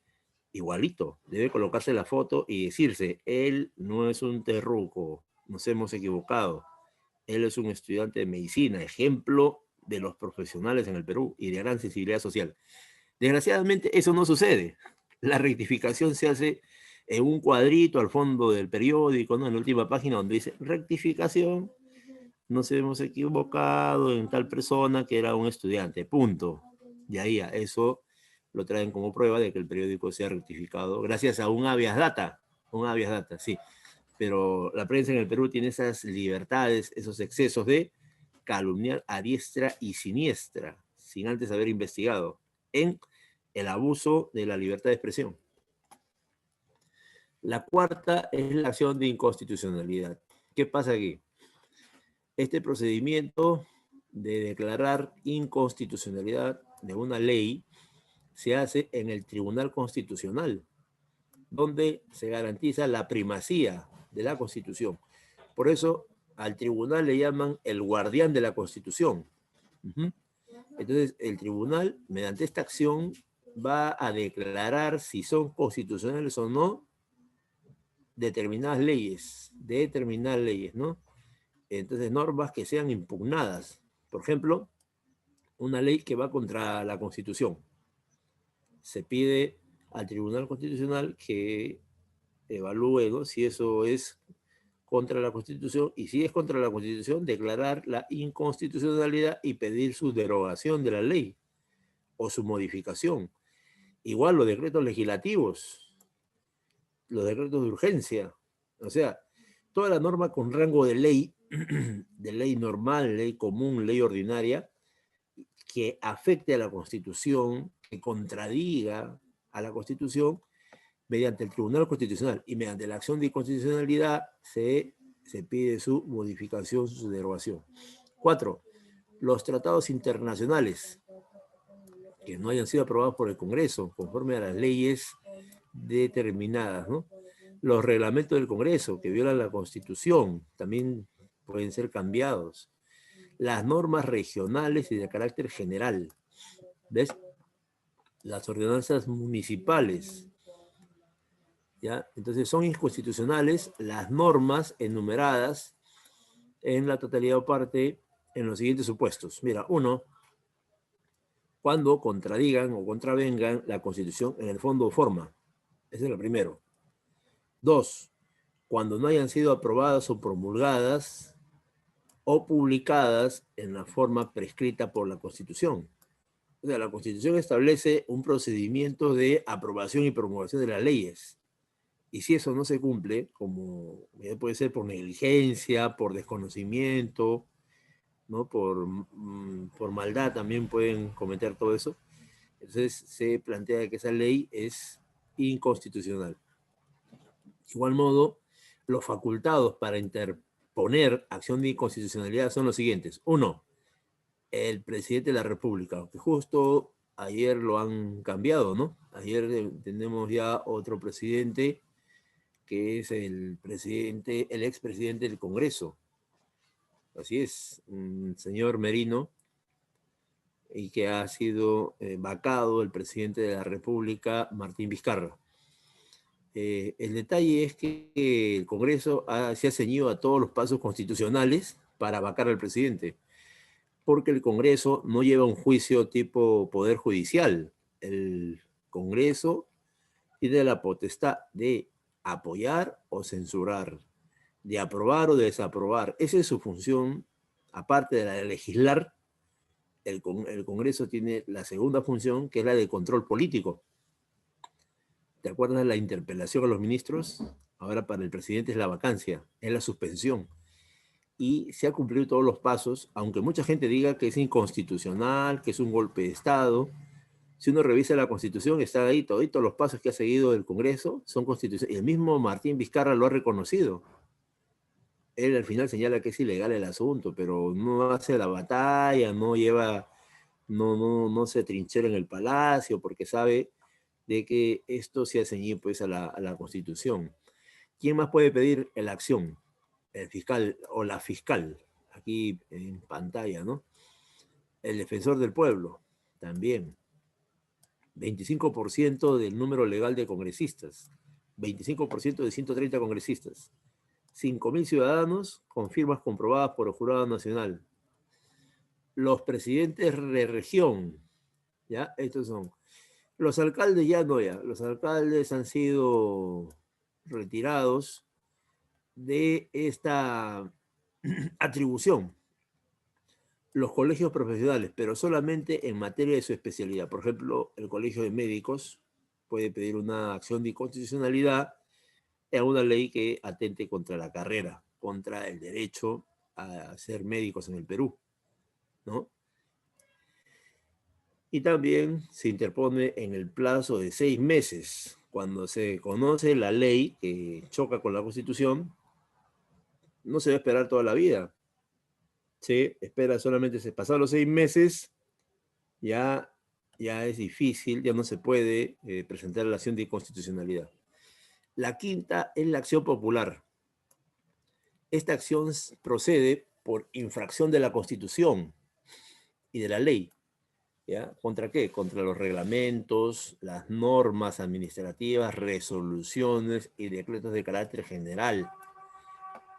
igualito, debe colocarse la foto y decirse, él no es un terruco, nos hemos equivocado, él es un estudiante de medicina, ejemplo de los profesionales en el Perú y de gran sensibilidad social. Desgraciadamente eso no sucede. La rectificación se hace en un cuadrito al fondo del periódico, ¿no? En la última página donde dice rectificación, nos hemos equivocado en tal persona que era un estudiante, punto. Y ahí eso lo traen como prueba de que el periódico se ha rectificado gracias a un habeas data, sí. Pero la prensa en el Perú tiene esas libertades, esos excesos de calumniar a diestra y siniestra, sin antes haber investigado, en el abuso de la libertad de expresión. La cuarta es la acción de inconstitucionalidad. ¿Qué pasa aquí? Este procedimiento de declarar inconstitucionalidad de una ley se hace en el Tribunal Constitucional, donde se garantiza la primacía de la Constitución. Por eso al tribunal le llaman el guardián de la Constitución. Entonces el tribunal, mediante esta acción, va a declarar si son constitucionales o no determinadas leyes, ¿no? Entonces normas que sean impugnadas. Por ejemplo, una ley que va contra la Constitución. Se pide al Tribunal Constitucional que evalúe, ¿no?, si eso es contra la Constitución, y si es contra la Constitución, declarar la inconstitucionalidad y pedir su derogación de la ley o su modificación. Igual los decretos legislativos, los decretos de urgencia, o sea, toda la norma con rango de ley normal, ley común, ley ordinaria, que afecte a la Constitución, que contradiga a la Constitución, mediante el Tribunal Constitucional y mediante la acción de inconstitucionalidad se pide su modificación, su derogación. 4. Los tratados internacionales que no hayan sido aprobados por el Congreso, conforme a las leyes determinadas, ¿no? Los reglamentos del Congreso que violan la Constitución también pueden ser cambiados. Las normas regionales y de carácter general, ¿ves? Las ordenanzas municipales, ¿ya? Entonces son inconstitucionales las normas enumeradas en la totalidad o parte en los siguientes supuestos. Mira, 1, cuando contradigan o contravengan la Constitución en el fondo o forma. Ese es el primero. 2, cuando no hayan sido aprobadas o promulgadas o publicadas en la forma prescrita por la Constitución. O sea, la Constitución establece un procedimiento de aprobación y promulgación de las leyes. Y si eso no se cumple, como puede ser por negligencia, por desconocimiento, ¿no?, por maldad también pueden cometer todo eso, entonces se plantea que esa ley es inconstitucional. De igual modo, los facultados para interponer acción de inconstitucionalidad son los siguientes. 1, el presidente de la República, que justo ayer lo han cambiado, ¿no? Ayer tenemos ya otro presidente que es el expresidente del Congreso. Así es, señor Merino, y que ha sido vacado el presidente de la República, Martín Vizcarra. El detalle es que el Congreso se ha ceñido a todos los pasos constitucionales para vacar al presidente, porque el Congreso no lleva un juicio tipo poder judicial. El Congreso tiene la potestad de apoyar o censurar, de aprobar o desaprobar. Esa es su función, aparte de la de legislar. El Congreso tiene la segunda función, que es la de control político. ¿Te acuerdas de la interpelación a los ministros? Ahora para el presidente es la vacancia, es la suspensión. Y se han cumplido todos los pasos, aunque mucha gente diga que es inconstitucional, que es un golpe de Estado. Si uno revisa la Constitución, está ahí, todos los pasos que ha seguido el Congreso son constitucionales. Y el mismo Martín Vizcarra lo ha reconocido. Él al final señala que es ilegal el asunto, pero no hace la batalla, no lleva, no se trinchera en el palacio, porque sabe de que esto se ha ceñido pues a la Constitución. ¿Quién más puede pedir la acción? El fiscal o la fiscal, aquí en pantalla, ¿no? El defensor del pueblo, también. 25% del número legal de congresistas. 25% de 130 congresistas. 5.000 ciudadanos con firmas comprobadas por el Jurado Nacional. Los presidentes de región, ¿ya? Estos son. Los alcaldes ya no, ya. Los alcaldes han sido retirados de esta atribución. Los colegios profesionales, pero solamente en materia de su especialidad. Por ejemplo, el Colegio de Médicos puede pedir una acción de inconstitucionalidad en una ley que atente contra la carrera, contra el derecho a ser médicos en el Perú, ¿no? Y también se interpone en el plazo de 6 meses, cuando se conoce la ley que choca con la Constitución, no se va a esperar toda la vida. Se espera solamente, se pasan los 6 meses, ya es difícil, ya no se puede presentar la acción de inconstitucionalidad. La quinta es la acción popular. Esta acción procede por infracción de la Constitución y de la ley. ¿Ya? ¿Contra qué? Contra los reglamentos, las normas administrativas, resoluciones y decretos de carácter general.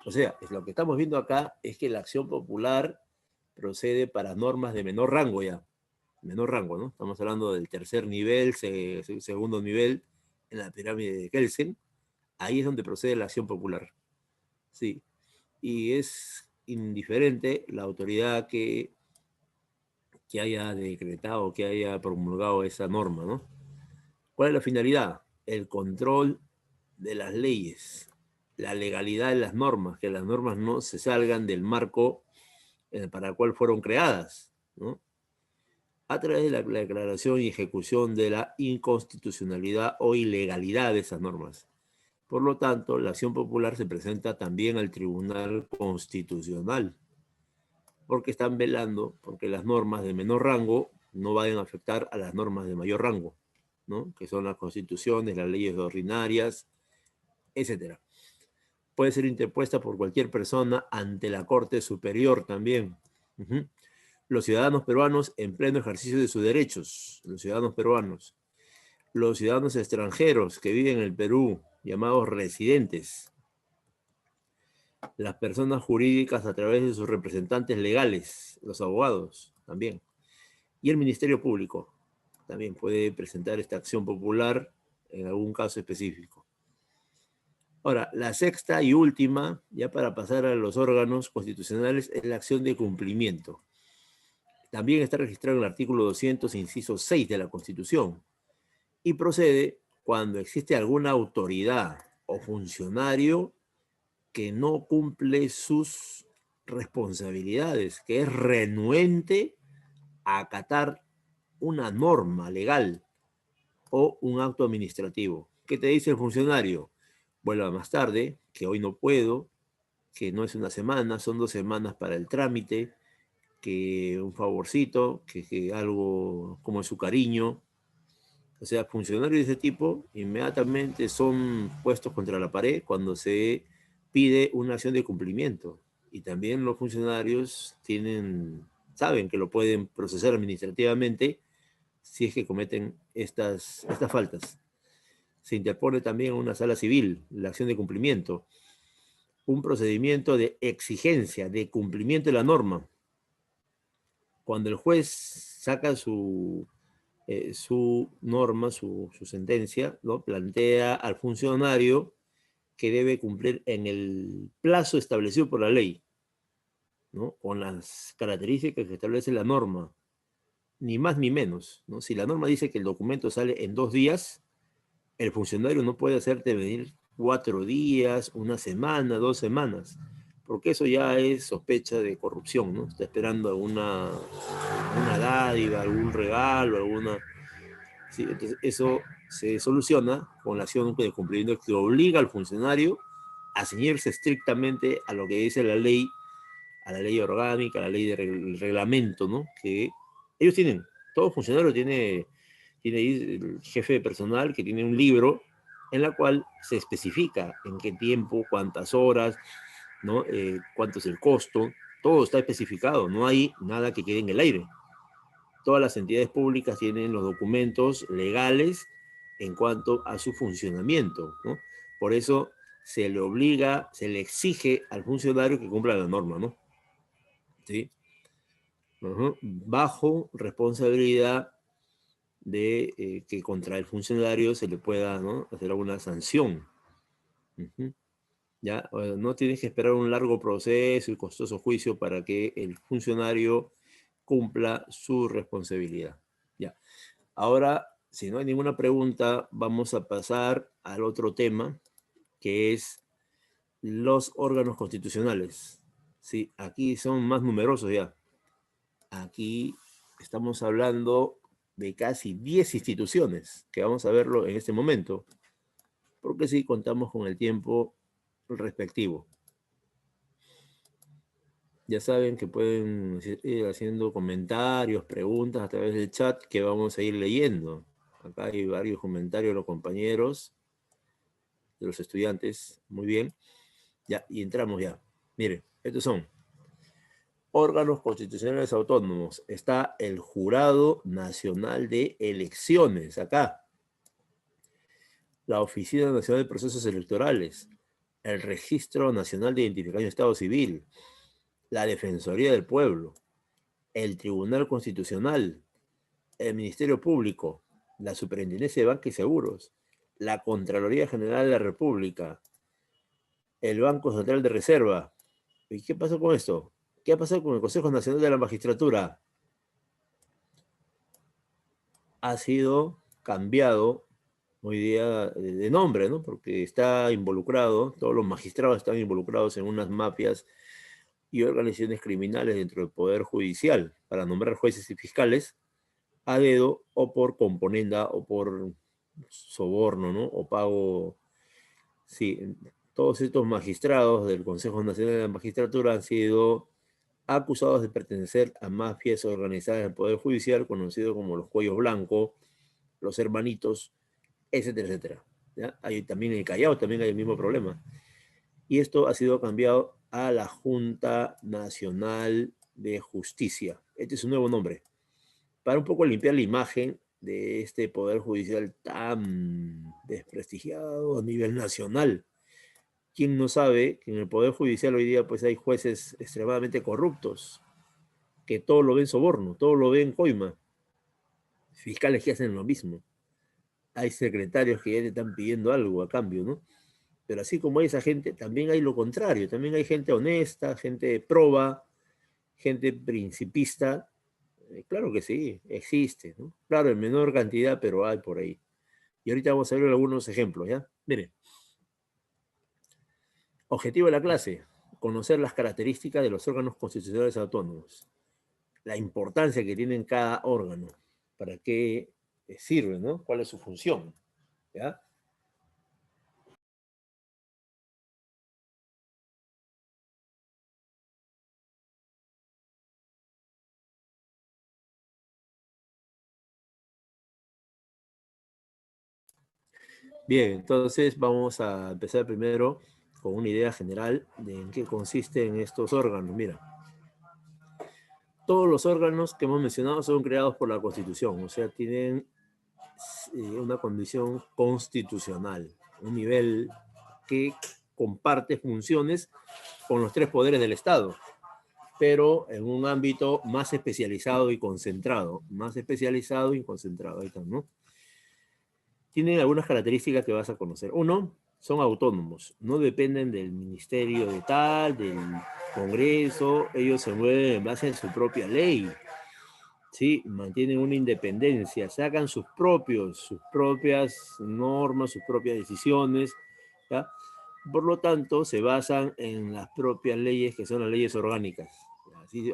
O sea, lo que estamos viendo acá es que la acción popular procede para normas de menor rango ya. Menor rango, ¿no? Estamos hablando del tercer nivel, segundo nivel, en la pirámide de Kelsen. Ahí es donde procede la acción popular. Sí. Y es indiferente la autoridad que haya decretado, que haya promulgado esa norma, ¿no? ¿Cuál es la finalidad? El control de las leyes, la legalidad de las normas, que las normas no se salgan del marco para el cual fueron creadas, ¿no? A través de la declaración y ejecución de la inconstitucionalidad o ilegalidad de esas normas. Por lo tanto, la acción popular se presenta también al Tribunal Constitucional, porque están velando porque las normas de menor rango no vayan a afectar a las normas de mayor rango, ¿no? Que son las constituciones, las leyes ordinarias, etc. Puede ser interpuesta por cualquier persona ante la Corte Superior también. Los ciudadanos peruanos en pleno ejercicio de sus derechos, los ciudadanos peruanos. Los ciudadanos extranjeros que viven en el Perú, llamados residentes. Las personas jurídicas a través de sus representantes legales, los abogados también. Y el Ministerio Público también puede presentar esta acción popular en algún caso específico. Ahora, la sexta y última, ya para pasar a los órganos constitucionales, es la acción de cumplimiento. También está registrado en el artículo 200, inciso 6 de la Constitución, y procede cuando existe alguna autoridad o funcionario que no cumple sus responsabilidades, que es renuente a acatar una norma legal o un acto administrativo. ¿Qué te dice el funcionario? Vuelva más tarde, que hoy no puedo, que no es una semana, son 2 semanas para el trámite, que un favorcito, que algo como su cariño. O sea, funcionarios de ese tipo inmediatamente son puestos contra la pared cuando se pide una acción de cumplimiento. Y también los funcionarios saben que lo pueden procesar administrativamente si es que cometen estas faltas. Se interpone también en una sala civil la acción de cumplimiento, un procedimiento de exigencia, de cumplimiento de la norma. Cuando el juez saca su norma, su sentencia, ¿no? Plantea al funcionario que debe cumplir en el plazo establecido por la ley, ¿no? Con las características que establece la norma, ni más ni menos, ¿no? Si la norma dice que el documento sale en 2 días, el funcionario no puede hacerte venir 4 días, 1 semana, 2 semanas, porque eso ya es sospecha de corrupción, ¿no? Está esperando alguna dádiva, algún regalo, alguna... Sí, entonces eso se soluciona con la acción de cumplimiento que obliga al funcionario a ceñirse estrictamente a lo que dice la ley, a la ley orgánica, a la ley del reglamento, ¿no? Que ellos tienen, todo funcionario tiene ahí el jefe de personal que tiene un libro en la cual se especifica en qué tiempo, cuántas horas, ¿no? Cuánto es el costo, todo está especificado, no hay nada que quede en el aire. todas las entidades públicas tienen los documentos legales en cuanto a su funcionamiento, ¿no? Por eso se le obliga, se le exige al funcionario que cumpla la norma, ¿no? ¿Sí? Bajo responsabilidad de que contra el funcionario se le pueda, ¿no?, hacer alguna sanción. ¿Ya? No tienes que esperar un largo proceso y costoso juicio para que el funcionario cumpla su responsabilidad. Ya. Ahora, si no hay ninguna pregunta, vamos a pasar al otro tema, que es los órganos constitucionales. Sí, aquí son más numerosos ya. Aquí estamos hablando de casi 10 instituciones, que vamos a verlo en este momento, porque sí contamos con el tiempo respectivo. Ya saben que pueden ir haciendo comentarios, preguntas a través del chat que vamos a ir leyendo. Acá hay varios comentarios de los compañeros, de los estudiantes. Muy bien. Ya, y entramos ya. Miren, estos son órganos constitucionales autónomos. Está el Jurado Nacional de Elecciones, acá. La Oficina Nacional de Procesos Electorales. El Registro Nacional de Identificación de Estado Civil. La Defensoría del Pueblo. El Tribunal Constitucional. El Ministerio Público. La Superintendencia de Banca y Seguros. La Contraloría General de la República. El Banco Central de Reserva. ¿Y qué pasó con esto? ¿Qué ha pasado con el Consejo Nacional de la Magistratura? Ha sido cambiado hoy día de nombre, ¿no? Porque está involucrado, todos los magistrados están involucrados en unas mafias y organizaciones criminales dentro del Poder Judicial para nombrar jueces y fiscales a dedo o por componenda o por soborno, ¿no? O pago. Sí, todos estos magistrados del Consejo Nacional de la Magistratura han sido acusados de pertenecer a mafias organizadas del Poder Judicial, conocidos como los Cuellos Blancos, los Hermanitos, etcétera, etcétera. ¿Ya? Hay, también en el Callao también hay el mismo problema. Y esto ha sido cambiado a la Junta Nacional de Justicia. Este es un nuevo nombre, para un poco limpiar la imagen de este Poder Judicial tan desprestigiado a nivel nacional. ¿Quién no sabe que en el Poder Judicial hoy día pues hay jueces extremadamente corruptos, que todo lo ven soborno, todo lo ven coima, fiscales que hacen lo mismo, hay secretarios que ya te están pidiendo algo a cambio, ¿no? Pero así como hay esa gente, también hay lo contrario, también hay gente honesta, gente proba, gente principista. Claro que sí, existe, ¿no? Claro, en menor cantidad, pero hay por ahí. Y ahorita vamos a ver algunos ejemplos, ¿ya? Miren, objetivo de la clase, conocer las características de los órganos constitucionales autónomos, la importancia que tienen cada órgano, para qué sirve, ¿no? ¿Cuál es su función? ¿Ya? Bien, entonces vamos a empezar primero con una idea general de en qué consisten estos órganos. Mira, todos los órganos que hemos mencionado son creados por la Constitución, o sea, tienen una condición constitucional, un nivel que comparte funciones con los tres poderes del Estado, pero en un ámbito más especializado y concentrado, más especializado y concentrado, ahí está, ¿no? Tienen algunas características que vas a conocer. Uno, son autónomos, no dependen del ministerio de tal, del Congreso, ellos se mueven en base a su propia ley, ¿sí? Mantienen una independencia, sacan sus propias normas, sus propias decisiones, ¿ya? Por lo tanto, se basan en las propias leyes, que son las leyes orgánicas.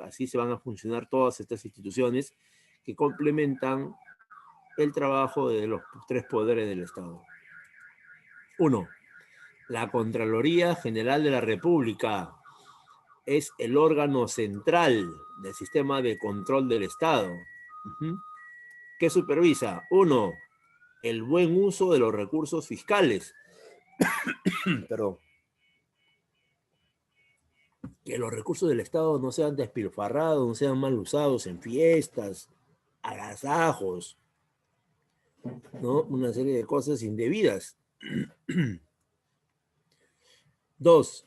Así se van a funcionar todas estas instituciones que complementan el trabajo de los tres poderes del Estado. Uno, la Contraloría General de la República es el órgano central del sistema de control del Estado. ¿Qué supervisa? Uno, el buen uso de los recursos fiscales. Perdón. Que los recursos del Estado no sean despilfarrados, no sean mal usados en fiestas, agasajos, ¿no? Una serie de cosas indebidas. 2.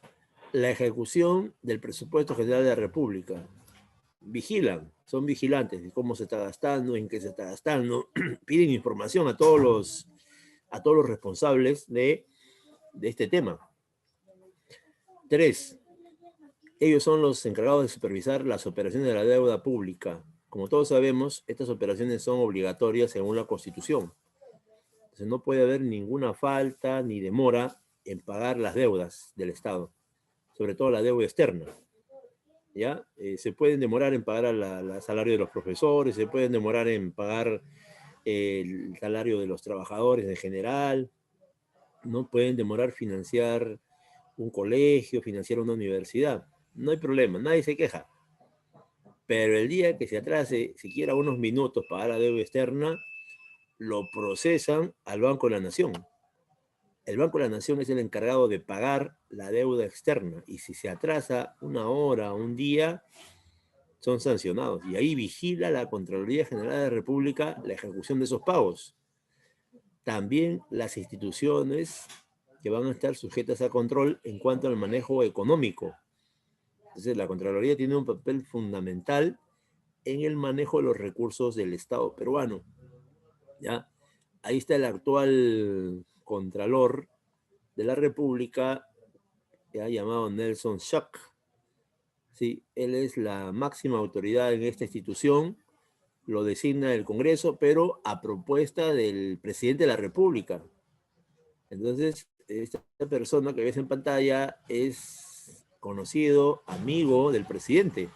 La ejecución del presupuesto general de la República. Vigilan, son vigilantes de cómo se está gastando, en qué se está gastando, piden información a todos los responsables de este tema. 3. Ellos son los encargados de supervisar las operaciones de la deuda pública. Como todos sabemos, estas operaciones son obligatorias según la Constitución. Entonces no puede haber ninguna falta ni demora en pagar las deudas del Estado, sobre todo la deuda externa. ¿Ya? Se pueden demorar en pagar el salario de los profesores, se pueden demorar en pagar el salario de los trabajadores en general, no pueden demorar financiar un colegio, financiar una universidad. No hay problema, nadie se queja. Pero el día que se atrase siquiera unos minutos pagar la deuda externa, lo procesan al Banco de la Nación. El Banco de la Nación es el encargado de pagar la deuda externa y si se atrasa una hora, un día, son sancionados. Y ahí vigila la Contraloría General de la República la ejecución de esos pagos. También las instituciones que van a estar sujetas a control en cuanto al manejo económico. Entonces, la Contraloría tiene un papel fundamental en el manejo de los recursos del Estado peruano. ¿Ya? Ahí está el actual Contralor de la República, ya llamado Nelson Schack. Sí, él es la máxima autoridad en esta institución, lo designa el Congreso, pero a propuesta del presidente de la República. Entonces, esta persona que ves en pantalla es conocido, amigo del presidente.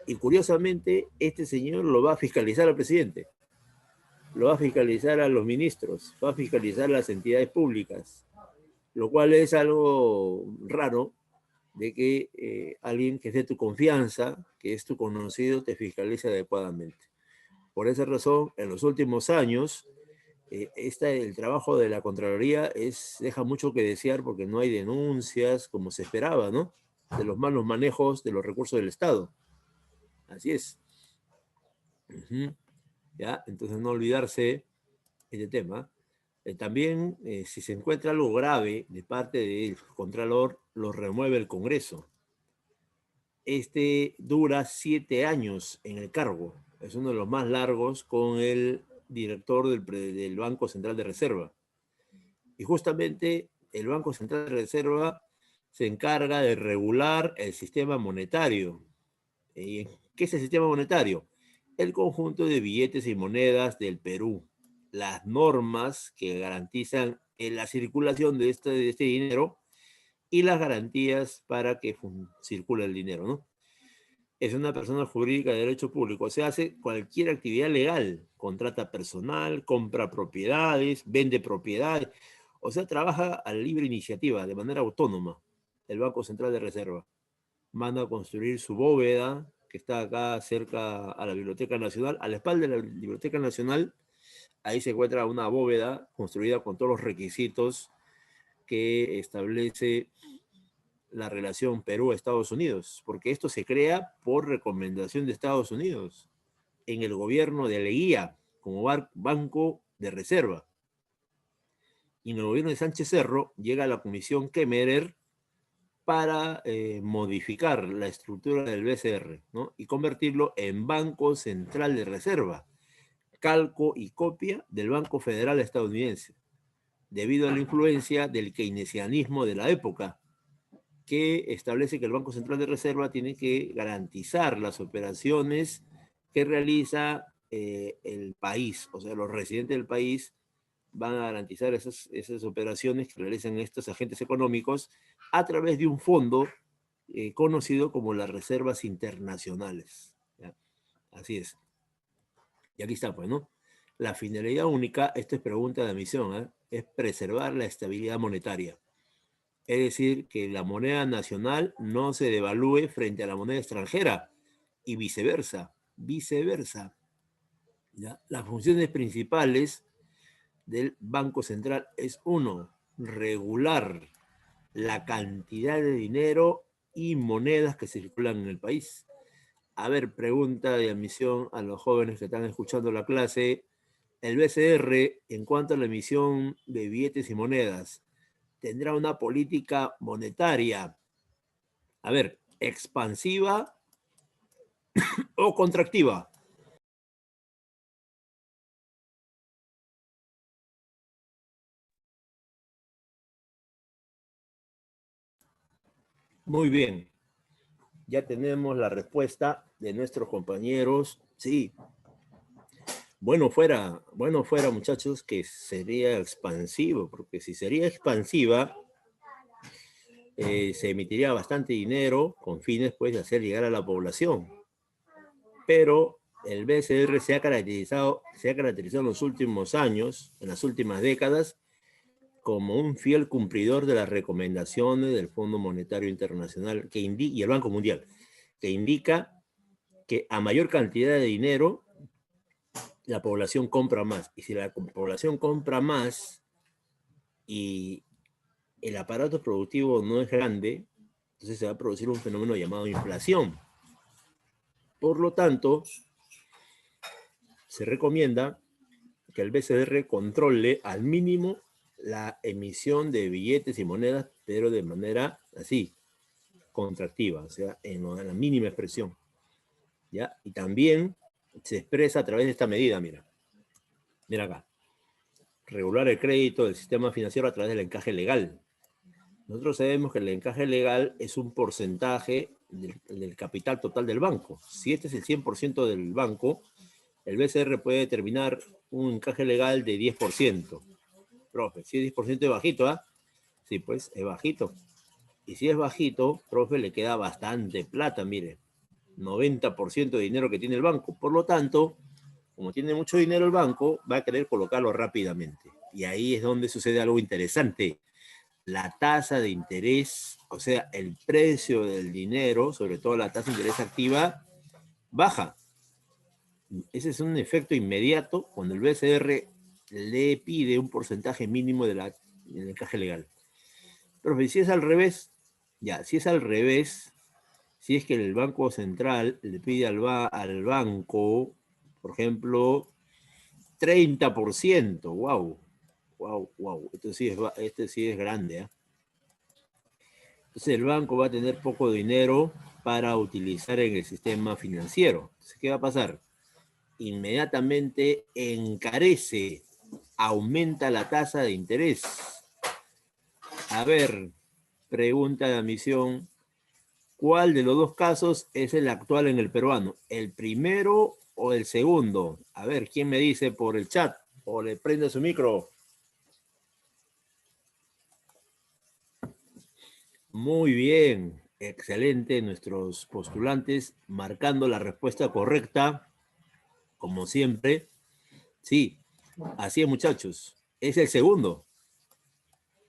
Y curiosamente, este señor lo va a fiscalizar al presidente, lo va a fiscalizar a los ministros, va a fiscalizar a las entidades públicas, lo cual es algo raro de que alguien que es de tu confianza, que es tu conocido, te fiscalice adecuadamente. Por esa razón, en los últimos años, el trabajo de la Contraloría deja mucho que desear porque no hay denuncias como se esperaba, ¿no? De los malos manejos de los recursos del Estado. Así es. ¿Ya? Entonces no olvidarse este tema. También, si se encuentra algo grave de parte del Contralor, lo remueve el Congreso. Este dura 7 años en el cargo. Es uno de los más largos con el director del Banco Central de Reserva. Y justamente el Banco Central de Reserva se encarga de regular el sistema monetario. ¿Qué es el sistema monetario? El conjunto de billetes y monedas del Perú. Las normas que garantizan la circulación de este dinero y las garantías para que circule el dinero, ¿no? Es una persona jurídica de derecho público. Se hace cualquier actividad legal. Contrata personal, compra propiedades, vende propiedades. O sea, trabaja a libre iniciativa, de manera autónoma, el Banco Central de Reserva. Manda a construir su bóveda, que está acá cerca a la Biblioteca Nacional. A la espalda de la Biblioteca Nacional, ahí se encuentra una bóveda construida con todos los requisitos que establece la relación Perú-Estados Unidos, porque esto se crea por recomendación de Estados Unidos en el gobierno de Leguía como banco de reserva. Y en el gobierno de Sánchez Cerro llega la comisión Kemmerer para modificar la estructura del BCR, ¿no? Y convertirlo en Banco Central de Reserva, calco y copia del Banco Federal estadounidense, debido a la influencia del keynesianismo de la época, que establece que el Banco Central de Reserva tiene que garantizar las operaciones que realiza el país, o sea, los residentes del país van a garantizar esas operaciones que realizan estos agentes económicos a través de un fondo conocido como las reservas internacionales. ¿Ya? Así es. Y aquí está, pues, ¿no? La finalidad única, esto es pregunta de admisión, es preservar la estabilidad monetaria. Es decir, que la moneda nacional no se devalúe frente a la moneda extranjera y viceversa. Viceversa. ¿Ya? Las funciones principales del Banco Central es uno, regular la cantidad de dinero y monedas que circulan en el país. A ver, pregunta de admisión a los jóvenes que están escuchando la clase. El BCR, en cuanto a la emisión de billetes y monedas, ¿tendrá una política monetaria, a ver, expansiva o contractiva? Muy bien, ya tenemos la respuesta de nuestros compañeros. Sí, bueno fuera, muchachos, que sería expansivo, porque si sería expansiva, se emitiría bastante dinero con fines, pues, de hacer llegar a la población. Pero el BCR se ha caracterizado en los últimos años, en las últimas décadas, como un fiel cumplidor de las recomendaciones del Fondo Monetario Internacional y el Banco Mundial, que indica que a mayor cantidad de dinero, la población compra más. Y si la población compra más y el aparato productivo no es grande, entonces se va a producir un fenómeno llamado inflación. Por lo tanto, se recomienda que el BCR controle al mínimo la emisión de billetes y monedas, pero de manera así, contractiva, o sea, en la mínima expresión. ¿Ya? Y también se expresa a través de esta medida, mira. Mira acá. Regular el crédito del sistema financiero a través del encaje legal. Nosotros sabemos que el encaje legal es un porcentaje del capital total del banco. Si este es el 100% del banco, el BCR puede determinar un encaje legal de 10%. Profe, si es 10% es bajito, ¿ah? Sí, pues es bajito. Y si es bajito, profe, le queda bastante plata, mire. 90% de dinero que tiene el banco. Por lo tanto, como tiene mucho dinero el banco, va a querer colocarlo rápidamente. Y ahí es donde sucede algo interesante. La tasa de interés, o sea, el precio del dinero, sobre todo la tasa de interés activa, baja. Ese es un efecto inmediato cuando el BCR le pide un porcentaje mínimo del encaje legal. Pero si es al revés, ya, si es al revés, si es que el Banco Central le pide al banco, por ejemplo, 30%, wow, wow, wow, este sí es grande, ¿eh? Entonces el banco va a tener poco dinero para utilizar en el sistema financiero. Entonces, ¿qué va a pasar? Inmediatamente encarece, aumenta la tasa de interés. A ver, pregunta de admisión, ¿cuál de los dos casos es el actual en el peruano? ¿El primero o el segundo? A ver, ¿quién me dice por el chat? O le prende su micro. Muy bien, excelente. Nuestros postulantes marcando la respuesta correcta, como siempre. Sí, así es, muchachos. Es el segundo.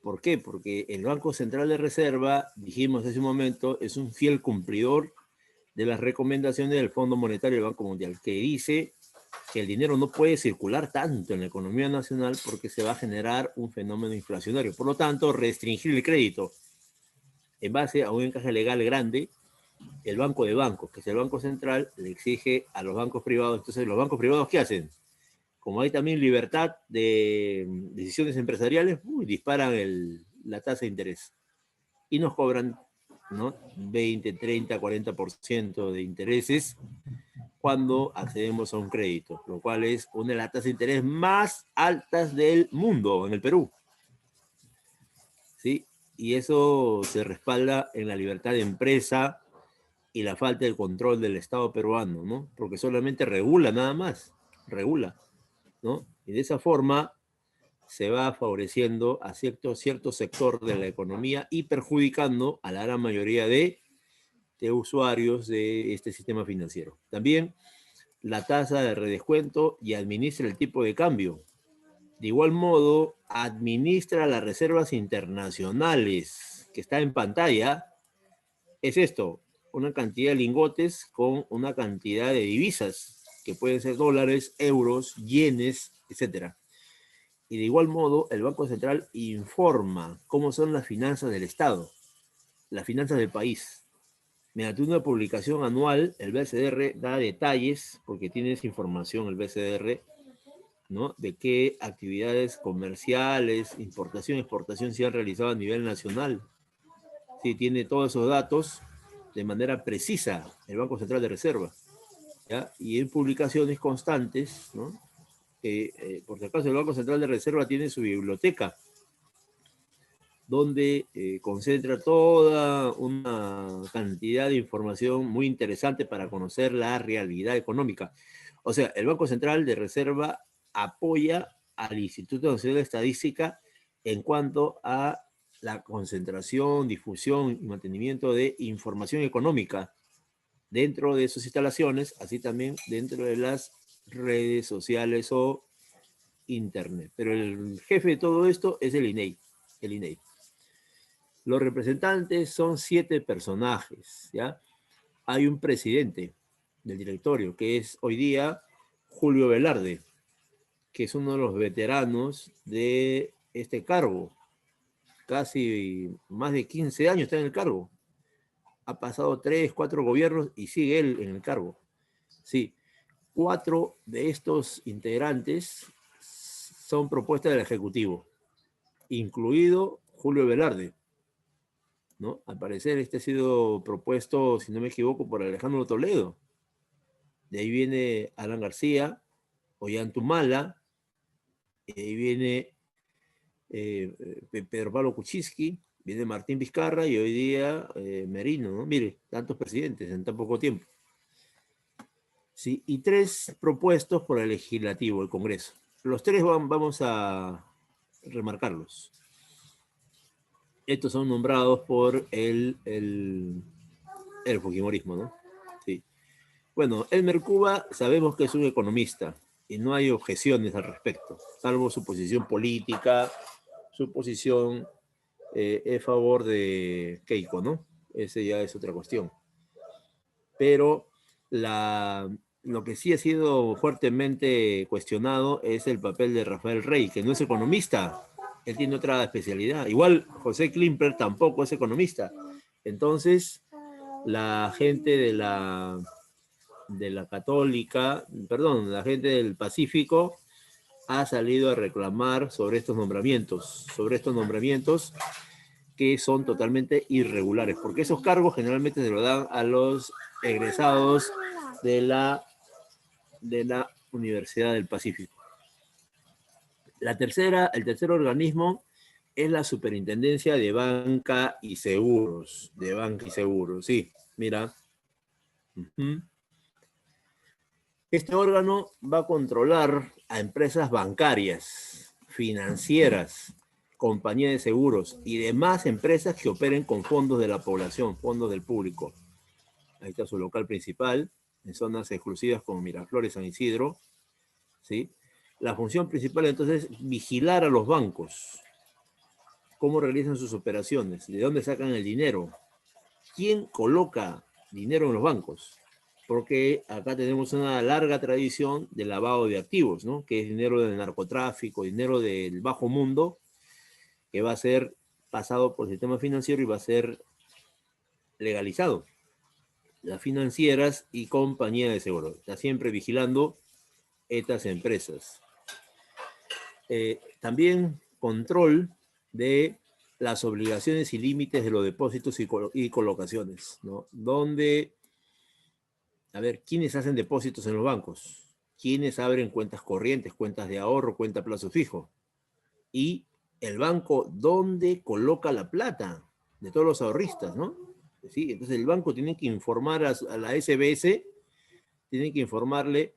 ¿Por qué? Porque el Banco Central de Reserva, dijimos hace un momento, es un fiel cumplidor de las recomendaciones del Fondo Monetario del Banco Mundial, que dice que el dinero no puede circular tanto en la economía nacional porque se va a generar un fenómeno inflacionario. Por lo tanto, restringir el crédito en base a un encaje legal grande, el Banco de Bancos, que es el Banco Central, le exige a los bancos privados. Entonces, ¿los bancos privados qué hacen? Como hay también libertad de decisiones empresariales, disparan la tasa de interés y nos cobran, ¿no? 20, 30, 40% de intereses cuando accedemos a un crédito, lo cual es una de las tasas de interés más altas del mundo, en el Perú. ¿Sí? Y eso se respalda en la libertad de empresa y la falta de control del Estado peruano, ¿no? Porque solamente regula nada más, regula, ¿no? Y de esa forma se va favoreciendo a cierto sector de la economía y perjudicando a la gran mayoría de usuarios de este sistema financiero. También la tasa de redescuento y administra el tipo de cambio. De igual modo, administra las reservas internacionales, que está en pantalla. Es esto, una cantidad de lingotes con una cantidad de divisas, que pueden ser dólares, euros, yenes, etcétera. Y de igual modo, el Banco Central informa cómo son las finanzas del Estado, las finanzas del país. mediante una publicación anual, el BCR da detalles, porque tienes información el BCR, ¿no? De qué actividades comerciales, importación, exportación se han realizado a nivel nacional. Sí, tiene todos esos datos de manera precisa el Banco Central de Reserva, ¿ya? Y en publicaciones constantes, ¿no? Por si acaso el Banco Central de Reserva tiene su biblioteca, donde concentra toda una cantidad de información muy interesante para conocer la realidad económica. O sea, el Banco Central de Reserva apoya al Instituto Nacional de Estadística en cuanto a la concentración, difusión y mantenimiento de información económica dentro de sus instalaciones, así también dentro de las redes sociales o internet. Pero el jefe de todo esto es el INEI, el INEI. Los representantes son 7 personajes, ¿ya? Hay un presidente del directorio, que es hoy día Julio Velarde, que es uno de los veteranos de este cargo. Casi más de 15 años está en el cargo. Ha pasado 3, 4 gobiernos y sigue él en el cargo. Sí, 4 de estos integrantes son propuestas del Ejecutivo, incluido Julio Velarde, ¿no? Al parecer este ha sido propuesto, si no me equivoco, por Alejandro Toledo. De ahí viene Alan García, Ollantumala, de ahí viene Pedro Pablo Kuczynski, viene Martín Vizcarra y hoy día Merino, ¿no? Mire, tantos presidentes en tan poco tiempo. Sí, y 3 propuestos por el legislativo, el Congreso. Los 3 vamos a remarcarlos. Estos son nombrados por el fujimorismo, ¿no? Sí. Bueno, Elmer Cuba sabemos que es un economista y no hay objeciones al respecto, salvo su posición política, su posición en favor de Keiko, ¿no? Ese ya es otra cuestión. Pero lo que sí ha sido fuertemente cuestionado es el papel de Rafael Rey, que no es economista, él tiene otra especialidad. Igual José Klimper tampoco es economista. Entonces, la gente de la Católica, perdón, la gente del Pacífico ha salido a reclamar sobre estos nombramientos que son totalmente irregulares, porque esos cargos generalmente se lo dan a los egresados de la Universidad del Pacífico. El tercer organismo es la Superintendencia de Banca y Seguros, sí, mira. Este órgano va a controlar a empresas bancarias, financieras, compañías de seguros y demás empresas que operen con fondos de la población, fondos del público. Ahí está su local principal, en zonas exclusivas como Miraflores, San Isidro, ¿sí? La función principal entonces es vigilar a los bancos, cómo realizan sus operaciones, de dónde sacan el dinero, quién coloca dinero en los bancos, porque acá tenemos una larga tradición de lavado de activos, ¿no? Que es dinero del narcotráfico, dinero del bajo mundo, que va a ser pasado por el sistema financiero y va a ser legalizado. Las financieras y compañías de seguro. Está siempre vigilando estas empresas. También control de las obligaciones y límites de los depósitos y colocaciones, ¿no? Donde, a ver, ¿quiénes hacen depósitos en los bancos? ¿Quiénes abren cuentas corrientes, cuentas de ahorro, cuenta a plazo fijo? Y el banco, ¿dónde coloca la plata de todos los ahorristas, no? Sí, entonces el banco tiene que informar a la SBS, tiene que informarle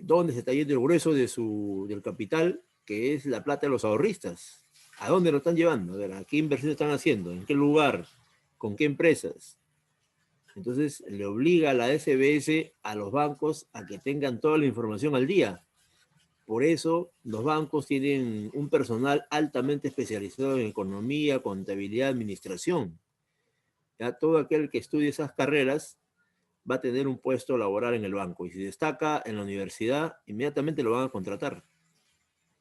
dónde se está yendo el grueso del capital, que es la plata de los ahorristas. ¿A dónde lo están llevando? A ver, ¿a qué inversión están haciendo? ¿En qué lugar? ¿Con qué empresas? Entonces le obliga a la SBS a los bancos a que tengan toda la información al día. Por eso los bancos tienen un personal altamente especializado en economía, contabilidad, administración. Ya todo aquel que estudie esas carreras va a tener un puesto laboral en el banco. Y si destaca en la universidad, inmediatamente lo van a contratar.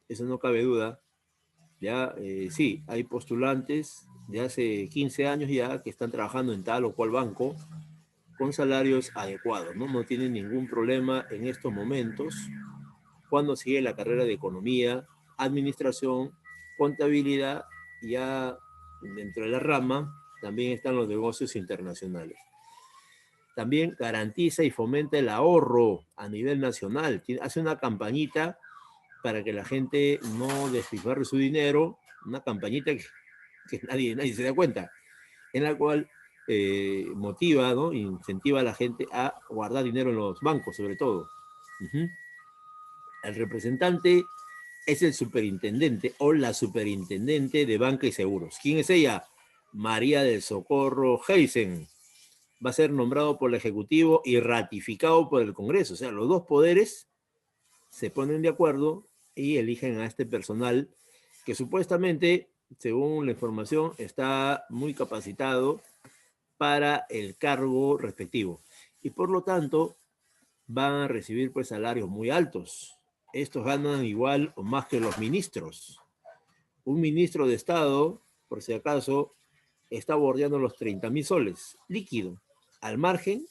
Eso no cabe duda. Ya, sí, hay postulantes de hace 15 años ya que están trabajando en tal o cual banco con salarios adecuados, ¿no? No tienen ningún problema en estos momentos cuando sigue la carrera de economía, administración, contabilidad, ya dentro de la rama también están los negocios internacionales. También garantiza y fomenta el ahorro a nivel nacional. Hace una campañita para que la gente no despilfarre su dinero, una campañita que nadie se da cuenta, en la cual motiva, ¿no? Incentiva a la gente a guardar dinero en los bancos, sobre todo. El representante es el superintendente o la superintendente de Banca y Seguros. ¿Quién es ella? María del Socorro Heisen. Va a ser nombrado por el Ejecutivo y ratificado por el Congreso. O sea, los dos poderes se ponen de acuerdo y eligen a este personal que supuestamente, según la información, está muy capacitado para el cargo respectivo. Y por lo tanto, van a recibir pues salarios muy altos. Estos ganan igual o más que los ministros. Un ministro de Estado, por si acaso, está bordeando los 30.000 soles, líquido, al margen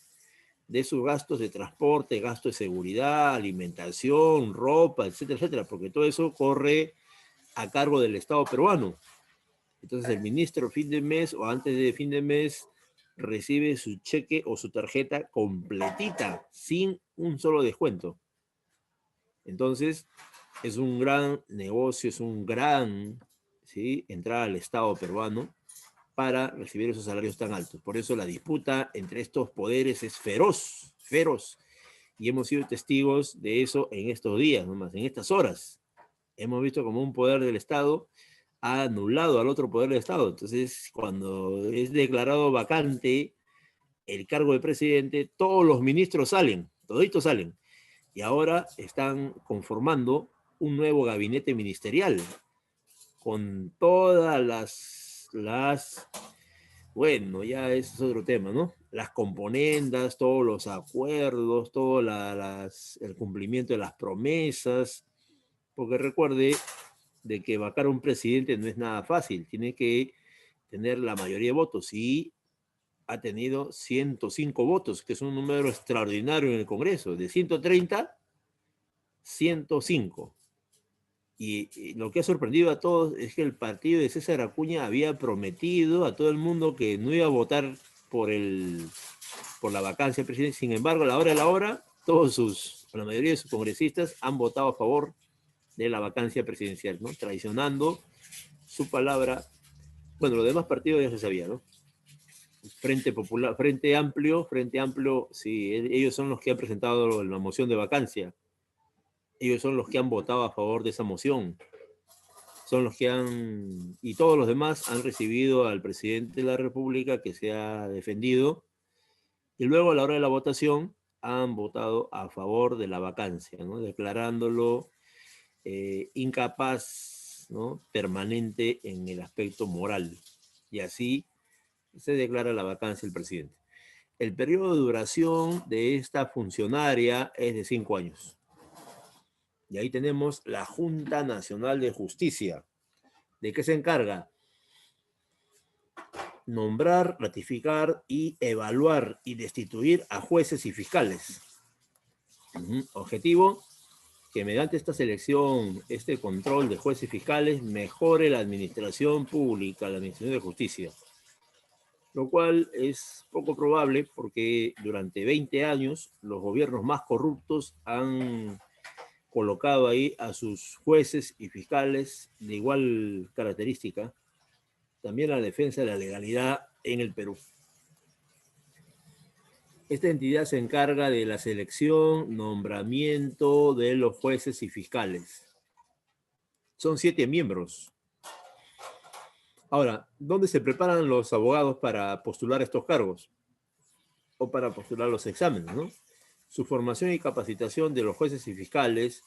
de sus gastos de transporte, gastos de seguridad, alimentación, ropa, etcétera, etcétera, porque todo eso corre a cargo del Estado peruano. Entonces el ministro fin de mes o antes de fin de mes recibe su cheque o su tarjeta completita, sin un solo descuento. Entonces es un gran negocio, es un gran, ¿sí?, entrada al Estado peruano para recibir esos salarios tan altos. Por eso la disputa entre estos poderes es feroz, feroz. Y hemos sido testigos de eso en estos días, nomás, en estas horas. Hemos visto como un poder del Estado ha anulado al otro poder del Estado. Entonces, cuando es declarado vacante el cargo de presidente, todos los ministros salen, toditos salen. Y ahora están conformando un nuevo gabinete ministerial con todas bueno, ya ese es otro tema, ¿no? Las componendas, todos los acuerdos, todo el cumplimiento de las promesas, porque recuerde de que vacar a un presidente no es nada fácil, tiene que tener la mayoría de votos y ha tenido 105 votos, que es un número extraordinario en el Congreso, de 130, 105. Y lo que ha sorprendido a todos es que el partido de César Acuña había prometido a todo el mundo que no iba a votar por la vacancia presidencial. Sin embargo, a la hora de la hora, la mayoría de sus congresistas han votado a favor de la vacancia presidencial, ¿no? Traicionando su palabra. Bueno, los demás partidos ya se sabía, ¿no? Frente Popular, Frente Amplio, sí, ellos son los que han presentado la moción de vacancia. Ellos son los que han votado a favor de esa moción. Son los que y todos los demás han recibido al presidente de la República que se ha defendido, y luego a la hora de la votación han votado a favor de la vacancia, ¿no? Declarándolo incapaz, ¿no?, permanente en el aspecto moral. Y así se declara la vacancia del presidente. El periodo de duración de esta funcionaria es de 5 años. Y ahí tenemos la Junta Nacional de Justicia. ¿De qué se encarga? Nombrar, ratificar y evaluar y destituir a jueces y fiscales. Objetivo: que mediante esta selección, este control de jueces y fiscales, mejore la administración pública, la administración de justicia. Lo cual es poco probable porque durante 20 años los gobiernos más corruptos han colocado ahí a sus jueces y fiscales de igual característica, también la defensa de la legalidad en el Perú. Esta entidad se encarga de la selección, nombramiento de los jueces y fiscales. Son 7 miembros. Ahora, ¿dónde se preparan los abogados para postular estos cargos? O para postular los exámenes, ¿no? Su formación y capacitación de los jueces y fiscales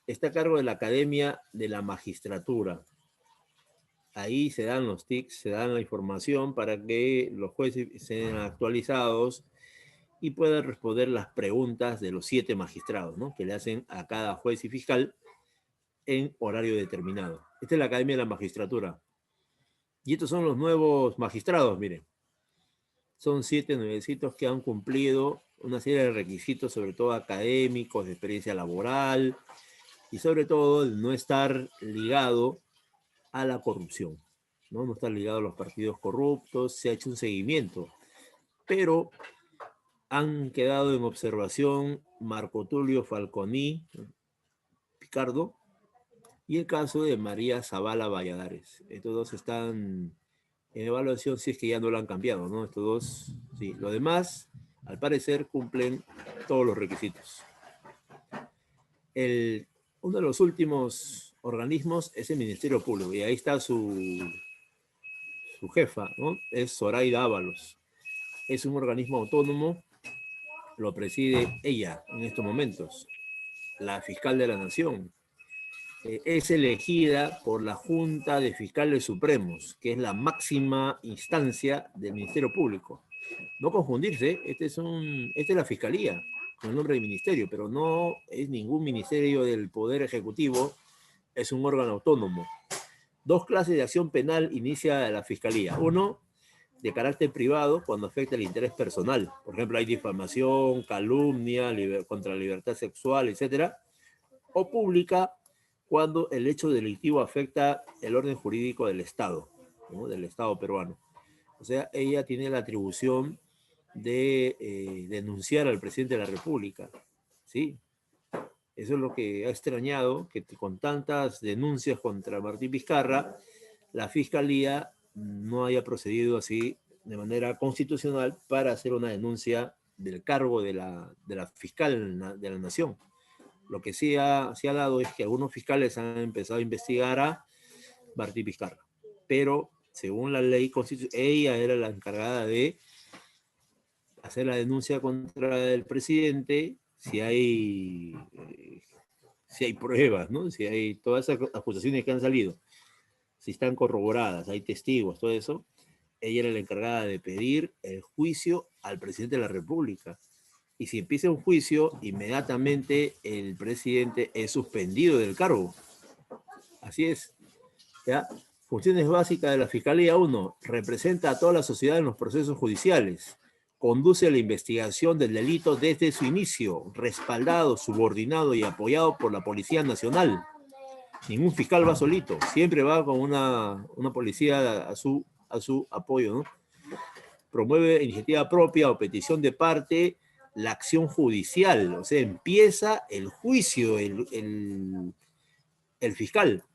está a cargo de la Academia de la Magistratura. Ahí se dan los tics, se dan la información para que los jueces sean actualizados y puedan responder las preguntas de los 7 magistrados, ¿no?, que le hacen a cada juez y fiscal en horario determinado. Esta es la Academia de la Magistratura. Y estos son los nuevos magistrados, miren. Son 7 nuevecitos que han cumplido una serie de requisitos, sobre todo académicos, de experiencia laboral y sobre todo de no estar ligado a la corrupción, ¿no? No estar ligado a los partidos corruptos, se ha hecho un seguimiento, pero han quedado en observación Marco Tulio Falconi Picardo y el caso de María Zavala Valladares. Estos dos están en evaluación si es que ya no lo han cambiado, ¿no? Estos dos, sí. Lo demás, al parecer, cumplen todos los requisitos. Uno de los últimos organismos es el Ministerio Público, y ahí está su jefa, ¿no? Es Zoraida Ábalos. Es un organismo autónomo, lo preside ella en estos momentos, la fiscal de la Nación. Es elegida por la Junta de Fiscales Supremos, que es la máxima instancia del Ministerio Público. No confundirse, esta es la Fiscalía, con el nombre de ministerio, pero no es ningún ministerio del Poder Ejecutivo, es un órgano autónomo. 2 clases de acción penal inicia la Fiscalía. Uno, de carácter privado, cuando afecta el interés personal. Por ejemplo, hay difamación, calumnia, contra la libertad sexual, etc. O pública, cuando el hecho delictivo afecta el orden jurídico del Estado, ¿no? Del Estado peruano. O sea, ella tiene la atribución de denunciar al presidente de la República, ¿sí? Eso es lo que ha extrañado, que con tantas denuncias contra Martín Vizcarra, la Fiscalía no haya procedido así de manera constitucional para hacer una denuncia del cargo de la fiscal de la Nación. Lo que sí ha dado es que algunos fiscales han empezado a investigar a Martín Vizcarra, pero según la ley constitucional, ella era la encargada de hacer la denuncia contra el presidente si hay pruebas, ¿no? Si hay todas esas acusaciones que han salido, si están corroboradas, hay testigos, todo eso, ella era la encargada de pedir el juicio al presidente de la República. Y si empieza un juicio, inmediatamente el presidente es suspendido del cargo. Así es. ¿Ya? Funciones básicas de la Fiscalía: 1. Representa a toda la sociedad en los procesos judiciales. Conduce la investigación del delito desde su inicio, respaldado, subordinado y apoyado por la Policía Nacional. Ningún fiscal va solito, siempre va con una policía a su apoyo, ¿no? Promueve iniciativa propia o petición de parte la acción judicial, o sea, empieza el juicio, el fiscal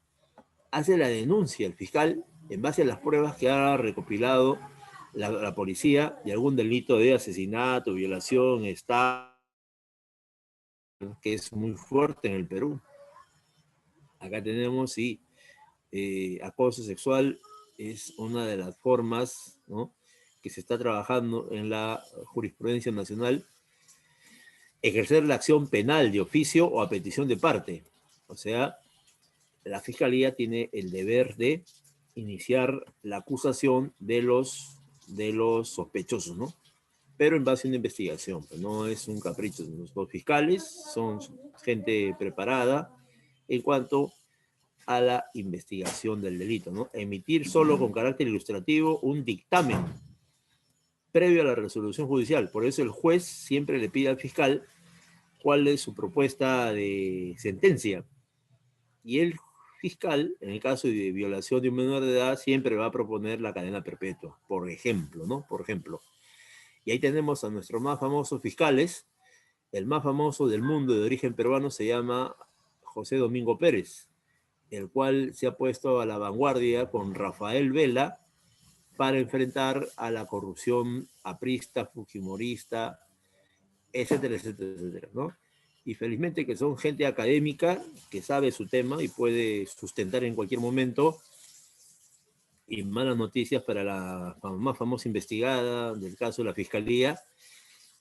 hace la denuncia, el fiscal, en base a las pruebas que ha recopilado la policía de algún delito de asesinato, violación, estado, que es muy fuerte en el Perú. Acá tenemos, sí, acoso sexual es una de las formas, ¿no?, que se está trabajando en la jurisprudencia nacional. Ejercer la acción penal de oficio o a petición de parte. O sea, la Fiscalía tiene el deber de iniciar la acusación de los sospechosos, ¿no? Pero en base a una investigación, pues no es un capricho. Los fiscales son gente preparada en cuanto a la investigación del delito, ¿no? Emitir solo con carácter ilustrativo un dictamen previo a la resolución judicial. Por eso el juez siempre le pide al fiscal cuál es su propuesta de sentencia. Y el fiscal, en el caso de violación de un menor de edad, siempre va a proponer la cadena perpetua, por ejemplo, ¿no? Por ejemplo. Y ahí tenemos a nuestros más famosos fiscales. El más famoso del mundo de origen peruano se llama José Domingo Pérez, el cual se ha puesto a la vanguardia con Rafael Vela para enfrentar a la corrupción aprista, fujimorista, etcétera, etcétera, etcétera, ¿no? Y felizmente que son gente académica que sabe su tema y puede sustentar en cualquier momento. Y malas noticias para la más famosa investigada del caso de la Fiscalía,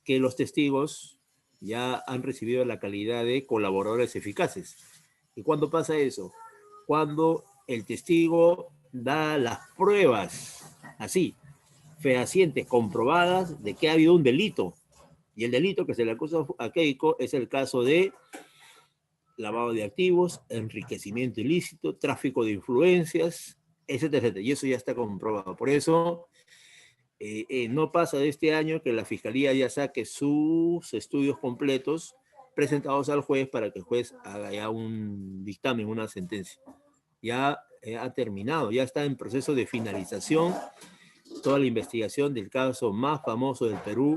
que los testigos ya han recibido la calidad de colaboradores eficaces. ¿Y cuándo pasa eso? Cuando el testigo da las pruebas, así, fehacientes, comprobadas, de que ha habido un delito. Y el delito que se le acusa a Keiko es el caso de lavado de activos, enriquecimiento ilícito, tráfico de influencias, etcétera, etcétera. Y eso ya está comprobado. Por eso no pasa de este año que la Fiscalía ya saque sus estudios completos presentados al juez para que el juez haga ya un dictamen, una sentencia. Ya ha terminado, ya está en proceso de finalización toda la investigación del caso más famoso del Perú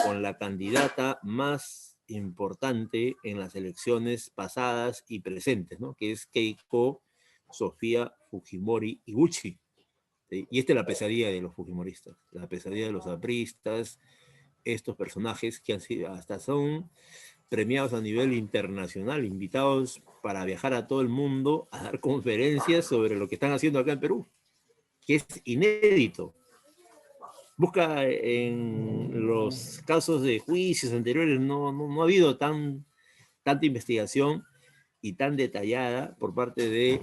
con la candidata más importante en las elecciones pasadas y presentes, ¿no? Que es Keiko Sofía Fujimori Iguchi. ¿Sí? Y esta es la pesadilla de los fujimoristas, la pesadilla de los apristas, estos personajes que han sido, hasta son premiados a nivel internacional, invitados para viajar a todo el mundo a dar conferencias sobre lo que están haciendo acá en Perú, que es inédito. Busca en los casos de juicios anteriores, no ha habido tanta investigación y tan detallada por parte de,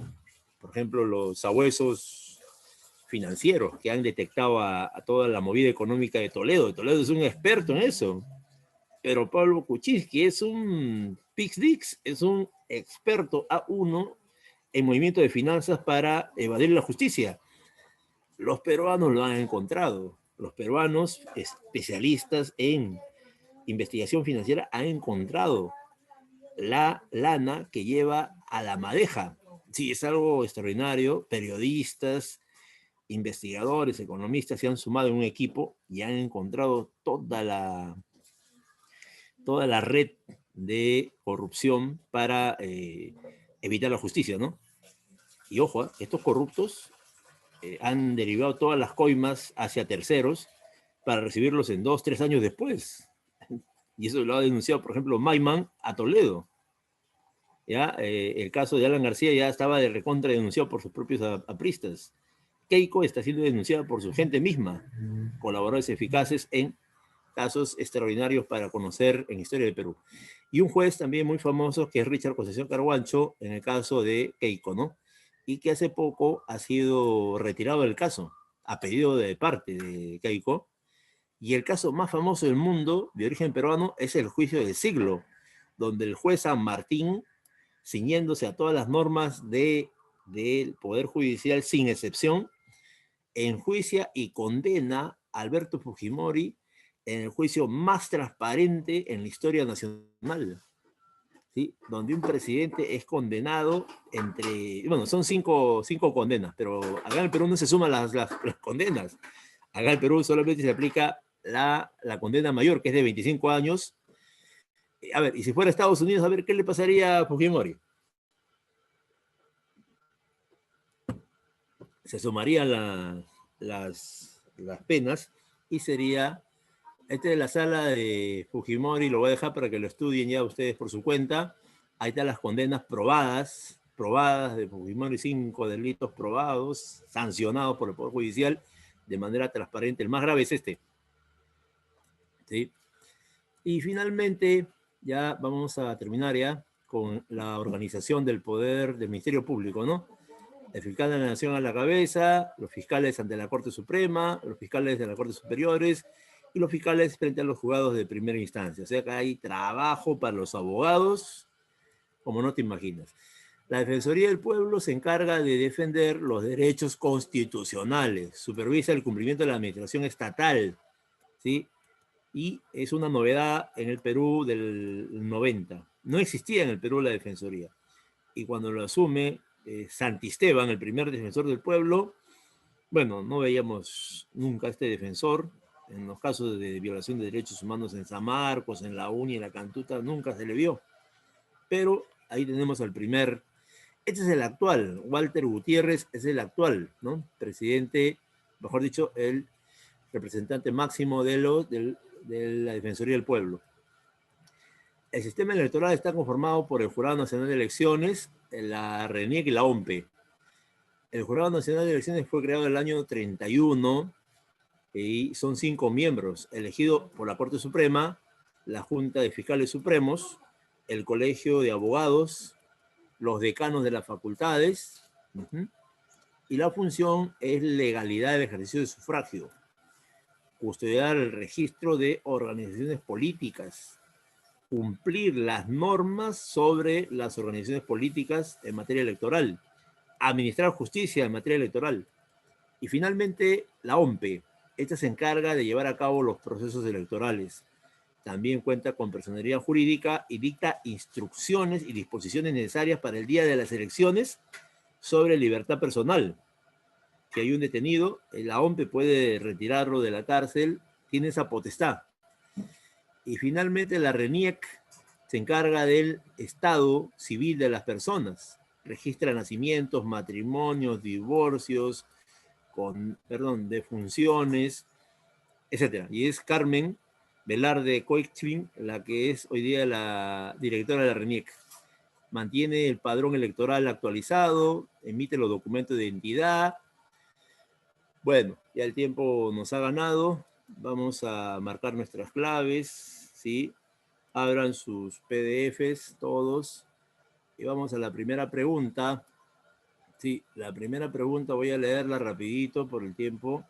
por ejemplo, los sabuesos financieros que han detectado a toda la movida económica de Toledo. Toledo es un experto en eso. Pero Pablo Kuczynski es un PIX-DIX, es un experto A1 en movimiento de finanzas para evadir la justicia. Los peruanos lo han encontrado. Los peruanos especialistas en investigación financiera han encontrado la lana que lleva a la madeja. Sí, es algo extraordinario. Periodistas, investigadores, economistas se han sumado en un equipo y han encontrado toda la red de corrupción para evitar la justicia, ¿no? Y ojo, estos corruptos han derivado todas las coimas hacia terceros para recibirlos en 2, 3 años después. Y eso lo ha denunciado, por ejemplo, Maiman a Toledo. ¿Ya? El caso de Alan García ya estaba de recontra denunciado por sus propios apristas. Keiko está siendo denunciada por su gente misma, colaboradores eficaces en casos extraordinarios para conocer en historia del Perú. Y un juez también muy famoso que es Richard Concepción Carhuancho en el caso de Keiko, ¿no? Y que hace poco ha sido retirado del caso, a pedido de parte de Keiko. Y el caso más famoso del mundo, de origen peruano, es el juicio del siglo, donde el juez San Martín, ciñéndose a todas las normas del Poder Judicial sin excepción, enjuicia y condena a Alberto Fujimori en el juicio más transparente en la historia nacional, ¿sí? Donde un presidente es condenado bueno, son cinco condenas, pero acá en el Perú no se suman las condenas. Acá en el Perú solamente se aplica la condena mayor, que es de 25 años. A ver, y si fuera Estados Unidos, a ver, ¿qué le pasaría a Fujimori? Se sumarían las penas y sería. Esta es la sala de Fujimori, lo voy a dejar para que lo estudien ya ustedes por su cuenta. Ahí están las condenas probadas de Fujimori, 5 delitos probados, sancionados por el Poder Judicial de manera transparente. El más grave es este. ¿Sí? Y finalmente, ya vamos a terminar ya con la organización del poder del Ministerio Público, ¿no? El fiscal de la Nación a la cabeza, los fiscales ante la Corte Suprema, los fiscales de las Cortes Superiores y los fiscales frente a los juzgados de primera instancia. O sea que hay trabajo para los abogados, como no te imaginas. La Defensoría del Pueblo se encarga de defender los derechos constitucionales, supervisa el cumplimiento de la administración estatal, ¿sí? Y es una novedad en el Perú del 90. No existía en el Perú la Defensoría. Y cuando lo asume Santisteban, el primer defensor del pueblo, bueno, no veíamos nunca a este defensor. En los casos de violación de derechos humanos en San Marcos, en La Uni, en La Cantuta, nunca se le vio. Pero ahí tenemos al primer, este es el actual, Walter Gutiérrez es el actual, ¿no? Presidente, mejor dicho, el representante máximo de la Defensoría del Pueblo. El sistema electoral está conformado por el Jurado Nacional de Elecciones, la RENIEC y la OMPE. El Jurado Nacional de Elecciones fue creado en el año 31 y son 5 miembros, elegidos por la Corte Suprema, la Junta de Fiscales Supremos, el Colegio de Abogados, los decanos de las facultades, y la función es legalidad del ejercicio de sufragio, custodiar el registro de organizaciones políticas, cumplir las normas sobre las organizaciones políticas en materia electoral, administrar justicia en materia electoral. Y finalmente, la OMPE, Esta se encarga de llevar a cabo los procesos electorales. También cuenta con personería jurídica y dicta instrucciones y disposiciones necesarias para el día de las elecciones sobre libertad personal. Si hay un detenido, la OMPE puede retirarlo de la cárcel, tiene esa potestad. Y finalmente la RENIEC se encarga del estado civil de las personas. Registra nacimientos, matrimonios, divorcios, defunciones, etc. Y es Carmen Velarde Coixin, la que es hoy día la directora de la RENIEC. Mantiene el padrón electoral actualizado, emite los documentos de identidad. Bueno, ya el tiempo nos ha ganado. Vamos a marcar nuestras claves, ¿sí? Abran sus PDFs todos. Y vamos a la primera pregunta. Sí, la primera pregunta voy a leerla rapidito por el tiempo.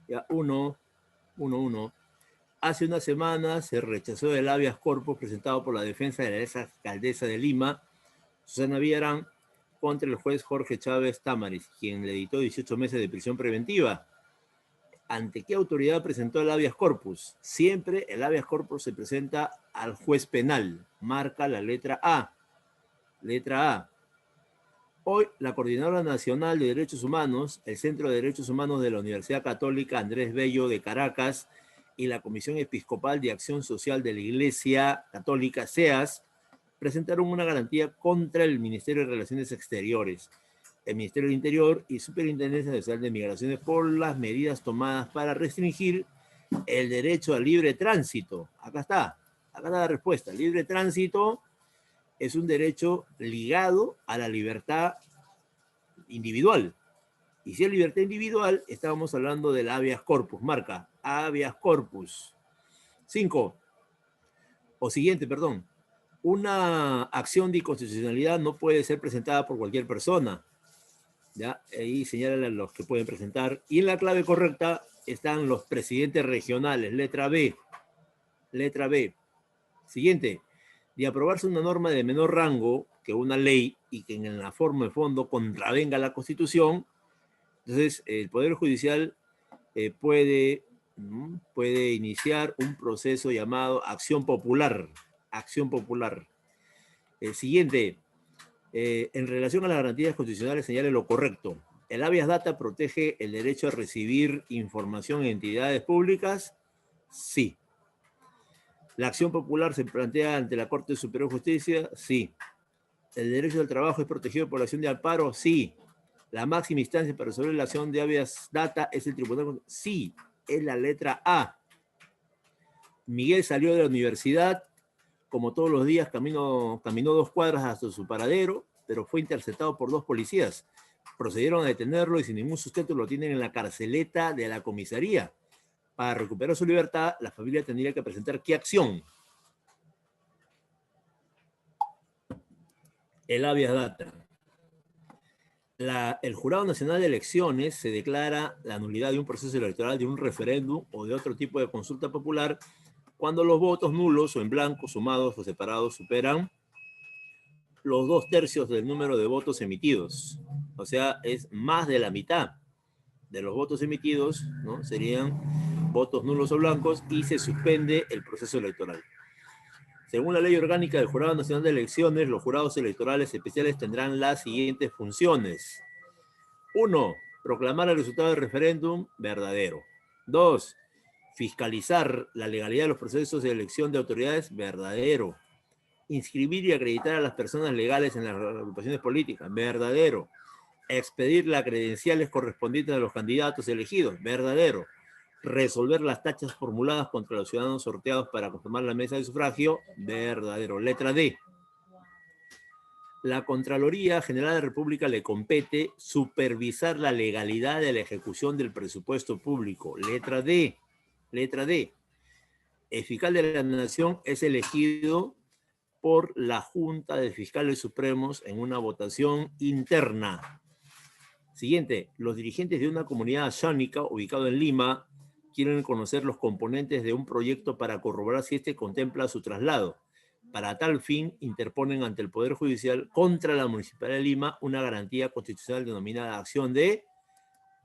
Ya, 1. Hace una semana se rechazó el habeas corpus presentado por la defensa de la ex alcaldesa de Lima, Susana Villarán, contra el juez Jorge Chávez Tamariz, quien le dictó 18 meses de prisión preventiva. ¿Ante qué autoridad presentó el habeas corpus? Siempre el habeas corpus se presenta al juez penal. Marca la letra A. Letra A. Hoy, la Coordinadora Nacional de Derechos Humanos, el Centro de Derechos Humanos de la Universidad Católica Andrés Bello de Caracas y la Comisión Episcopal de Acción Social de la Iglesia Católica, CEAS, presentaron una garantía contra el Ministerio de Relaciones Exteriores, el Ministerio del Interior y Superintendencia Nacional de Migraciones por las medidas tomadas para restringir el derecho al libre tránsito. Acá está la respuesta. Libre tránsito es un derecho ligado a la libertad individual. Y si es libertad individual, estábamos hablando del habeas corpus. Marca, habeas corpus. 5. Una acción de inconstitucionalidad no puede ser presentada por cualquier persona. ¿Ya? Ahí señalan a los que pueden presentar. Y en la clave correcta están los presidentes regionales. Letra B. Letra B. Siguiente. De aprobarse una norma de menor rango que una ley y que en la forma de fondo contravenga la Constitución, entonces el Poder Judicial puede iniciar un proceso llamado acción popular. Acción popular. Siguiente. En relación a las garantías constitucionales, señale lo correcto. El habeas data protege el derecho a recibir información en entidades públicas. Sí. ¿La acción popular se plantea ante la Corte Superior de Justicia? Sí. ¿El derecho al trabajo es protegido por la acción de amparo? Sí. ¿La máxima instancia para resolver la acción de habeas data es el tribunal? Sí. Es la letra A. Miguel salió de la universidad, como todos los días, caminó 2 cuadras hasta su paradero, pero fue interceptado por 2 policías. Procedieron a detenerlo y sin ningún sustento lo tienen en la carceleta de la comisaría. Para recuperar su libertad, la familia tendría que presentar ¿qué acción? El habeas data. El Jurado Nacional de Elecciones se declara la nulidad de un proceso electoral, de un referéndum o de otro tipo de consulta popular cuando los votos nulos o en blanco, sumados o separados, superan los 2/3 del número de votos emitidos. O sea, es más de la mitad de los votos emitidos, ¿no? Serían votos nulos o blancos y se suspende el proceso electoral. Según la Ley Orgánica del Jurado Nacional de Elecciones, los jurados electorales especiales tendrán las siguientes funciones. 1. Proclamar el resultado del referéndum verdadero. 2. Fiscalizar la legalidad de los procesos de elección de autoridades verdadero. Inscribir y acreditar a las personas legales en las agrupaciones políticas verdadero. Expedir las credenciales correspondientes a los candidatos elegidos verdadero. Resolver las tachas formuladas contra los ciudadanos sorteados para conformar la mesa de sufragio verdadero. Letra D. La Contraloría General de la República le compete supervisar la legalidad de la ejecución del presupuesto público. Letra D. Letra D. El fiscal de la Nación es elegido por la Junta de Fiscales Supremos en una votación interna. Siguiente. Los dirigentes de una comunidad xánica ubicado en Lima quieren conocer los componentes de un proyecto para corroborar si este contempla su traslado. Para tal fin, interponen ante el Poder Judicial contra la Municipalidad de Lima una garantía constitucional denominada acción de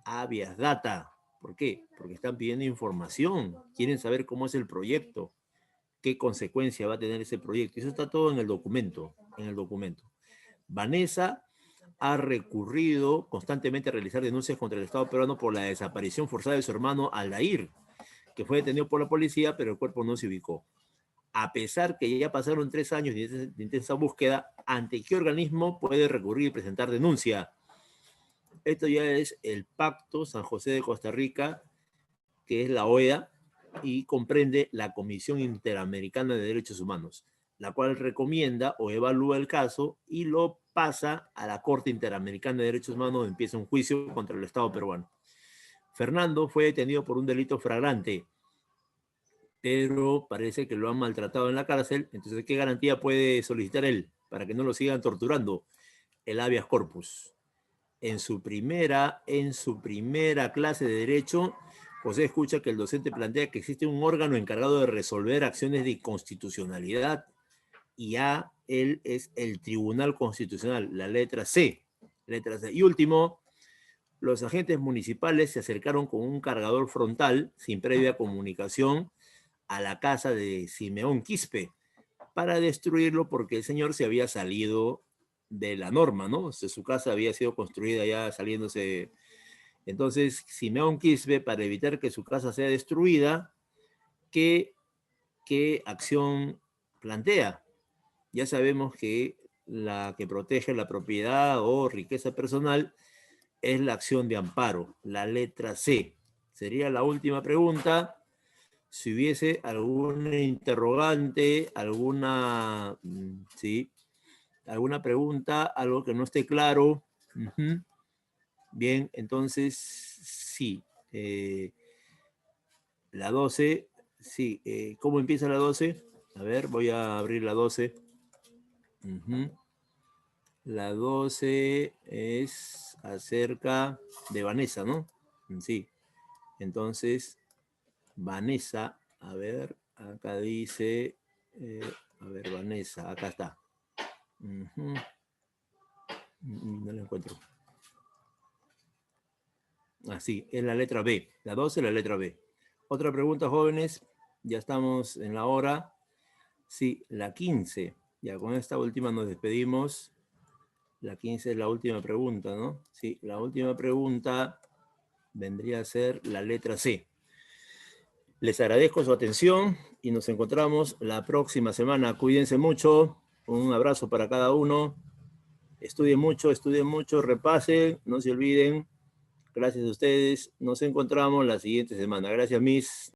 habeas data. ¿Por qué? Porque están pidiendo información, quieren saber cómo es el proyecto, qué consecuencia va a tener ese proyecto. Eso está todo en el documento, Vanessa ha recurrido constantemente a realizar denuncias contra el Estado peruano por la desaparición forzada de su hermano Aldair, que fue detenido por la policía, pero el cuerpo no se ubicó. A pesar que ya pasaron 3 años de intensa búsqueda, ¿ante qué organismo puede recurrir y presentar denuncia? Esto ya es el Pacto San José de Costa Rica, que es la OEA, y comprende la Comisión Interamericana de Derechos Humanos, la cual recomienda o evalúa el caso y lo pasa a la Corte Interamericana de Derechos Humanos, donde empieza un juicio contra el Estado peruano. Fernando fue detenido por un delito flagrante, pero parece que lo han maltratado en la cárcel. Entonces, ¿qué garantía puede solicitar él para que no lo sigan torturando? El habeas corpus. En su primera clase de derecho, José escucha que el docente plantea que existe un órgano encargado de resolver acciones de inconstitucionalidad y él es el Tribunal Constitucional, la letra C. Y último, los agentes municipales se acercaron con un cargador frontal sin previa comunicación a la casa de Simeón Quispe para destruirlo porque el señor se había salido de la norma, ¿no? O sea, su casa había sido construida ya saliéndose. Entonces, Simeón Quispe, para evitar que su casa sea destruida, ¿qué acción plantea? Ya sabemos que la que protege la propiedad o riqueza personal es la acción de amparo, la letra C. Sería la última pregunta. Si hubiese alguna interrogante, sí, alguna pregunta, algo que no esté claro. Bien, entonces, sí. La 12, sí. ¿Cómo empieza la 12? A ver, voy a abrir la 12. La 12 es acerca de Vanessa, ¿no? Sí. Entonces, Vanessa, a ver, acá dice, a ver, Vanessa, acá está. No la encuentro. Así, es la letra B. La 12 es la letra B. Otra pregunta, jóvenes. Ya estamos en la hora. Sí, la 15. Ya con esta última nos despedimos. La 15 es la última pregunta, ¿no? Sí, la última pregunta vendría a ser la letra C. Les agradezco su atención y nos encontramos la próxima semana. Cuídense mucho. Un abrazo para cada uno. Estudien mucho, repasen, no se olviden. Gracias a ustedes. Nos encontramos la siguiente semana. Gracias, Miss.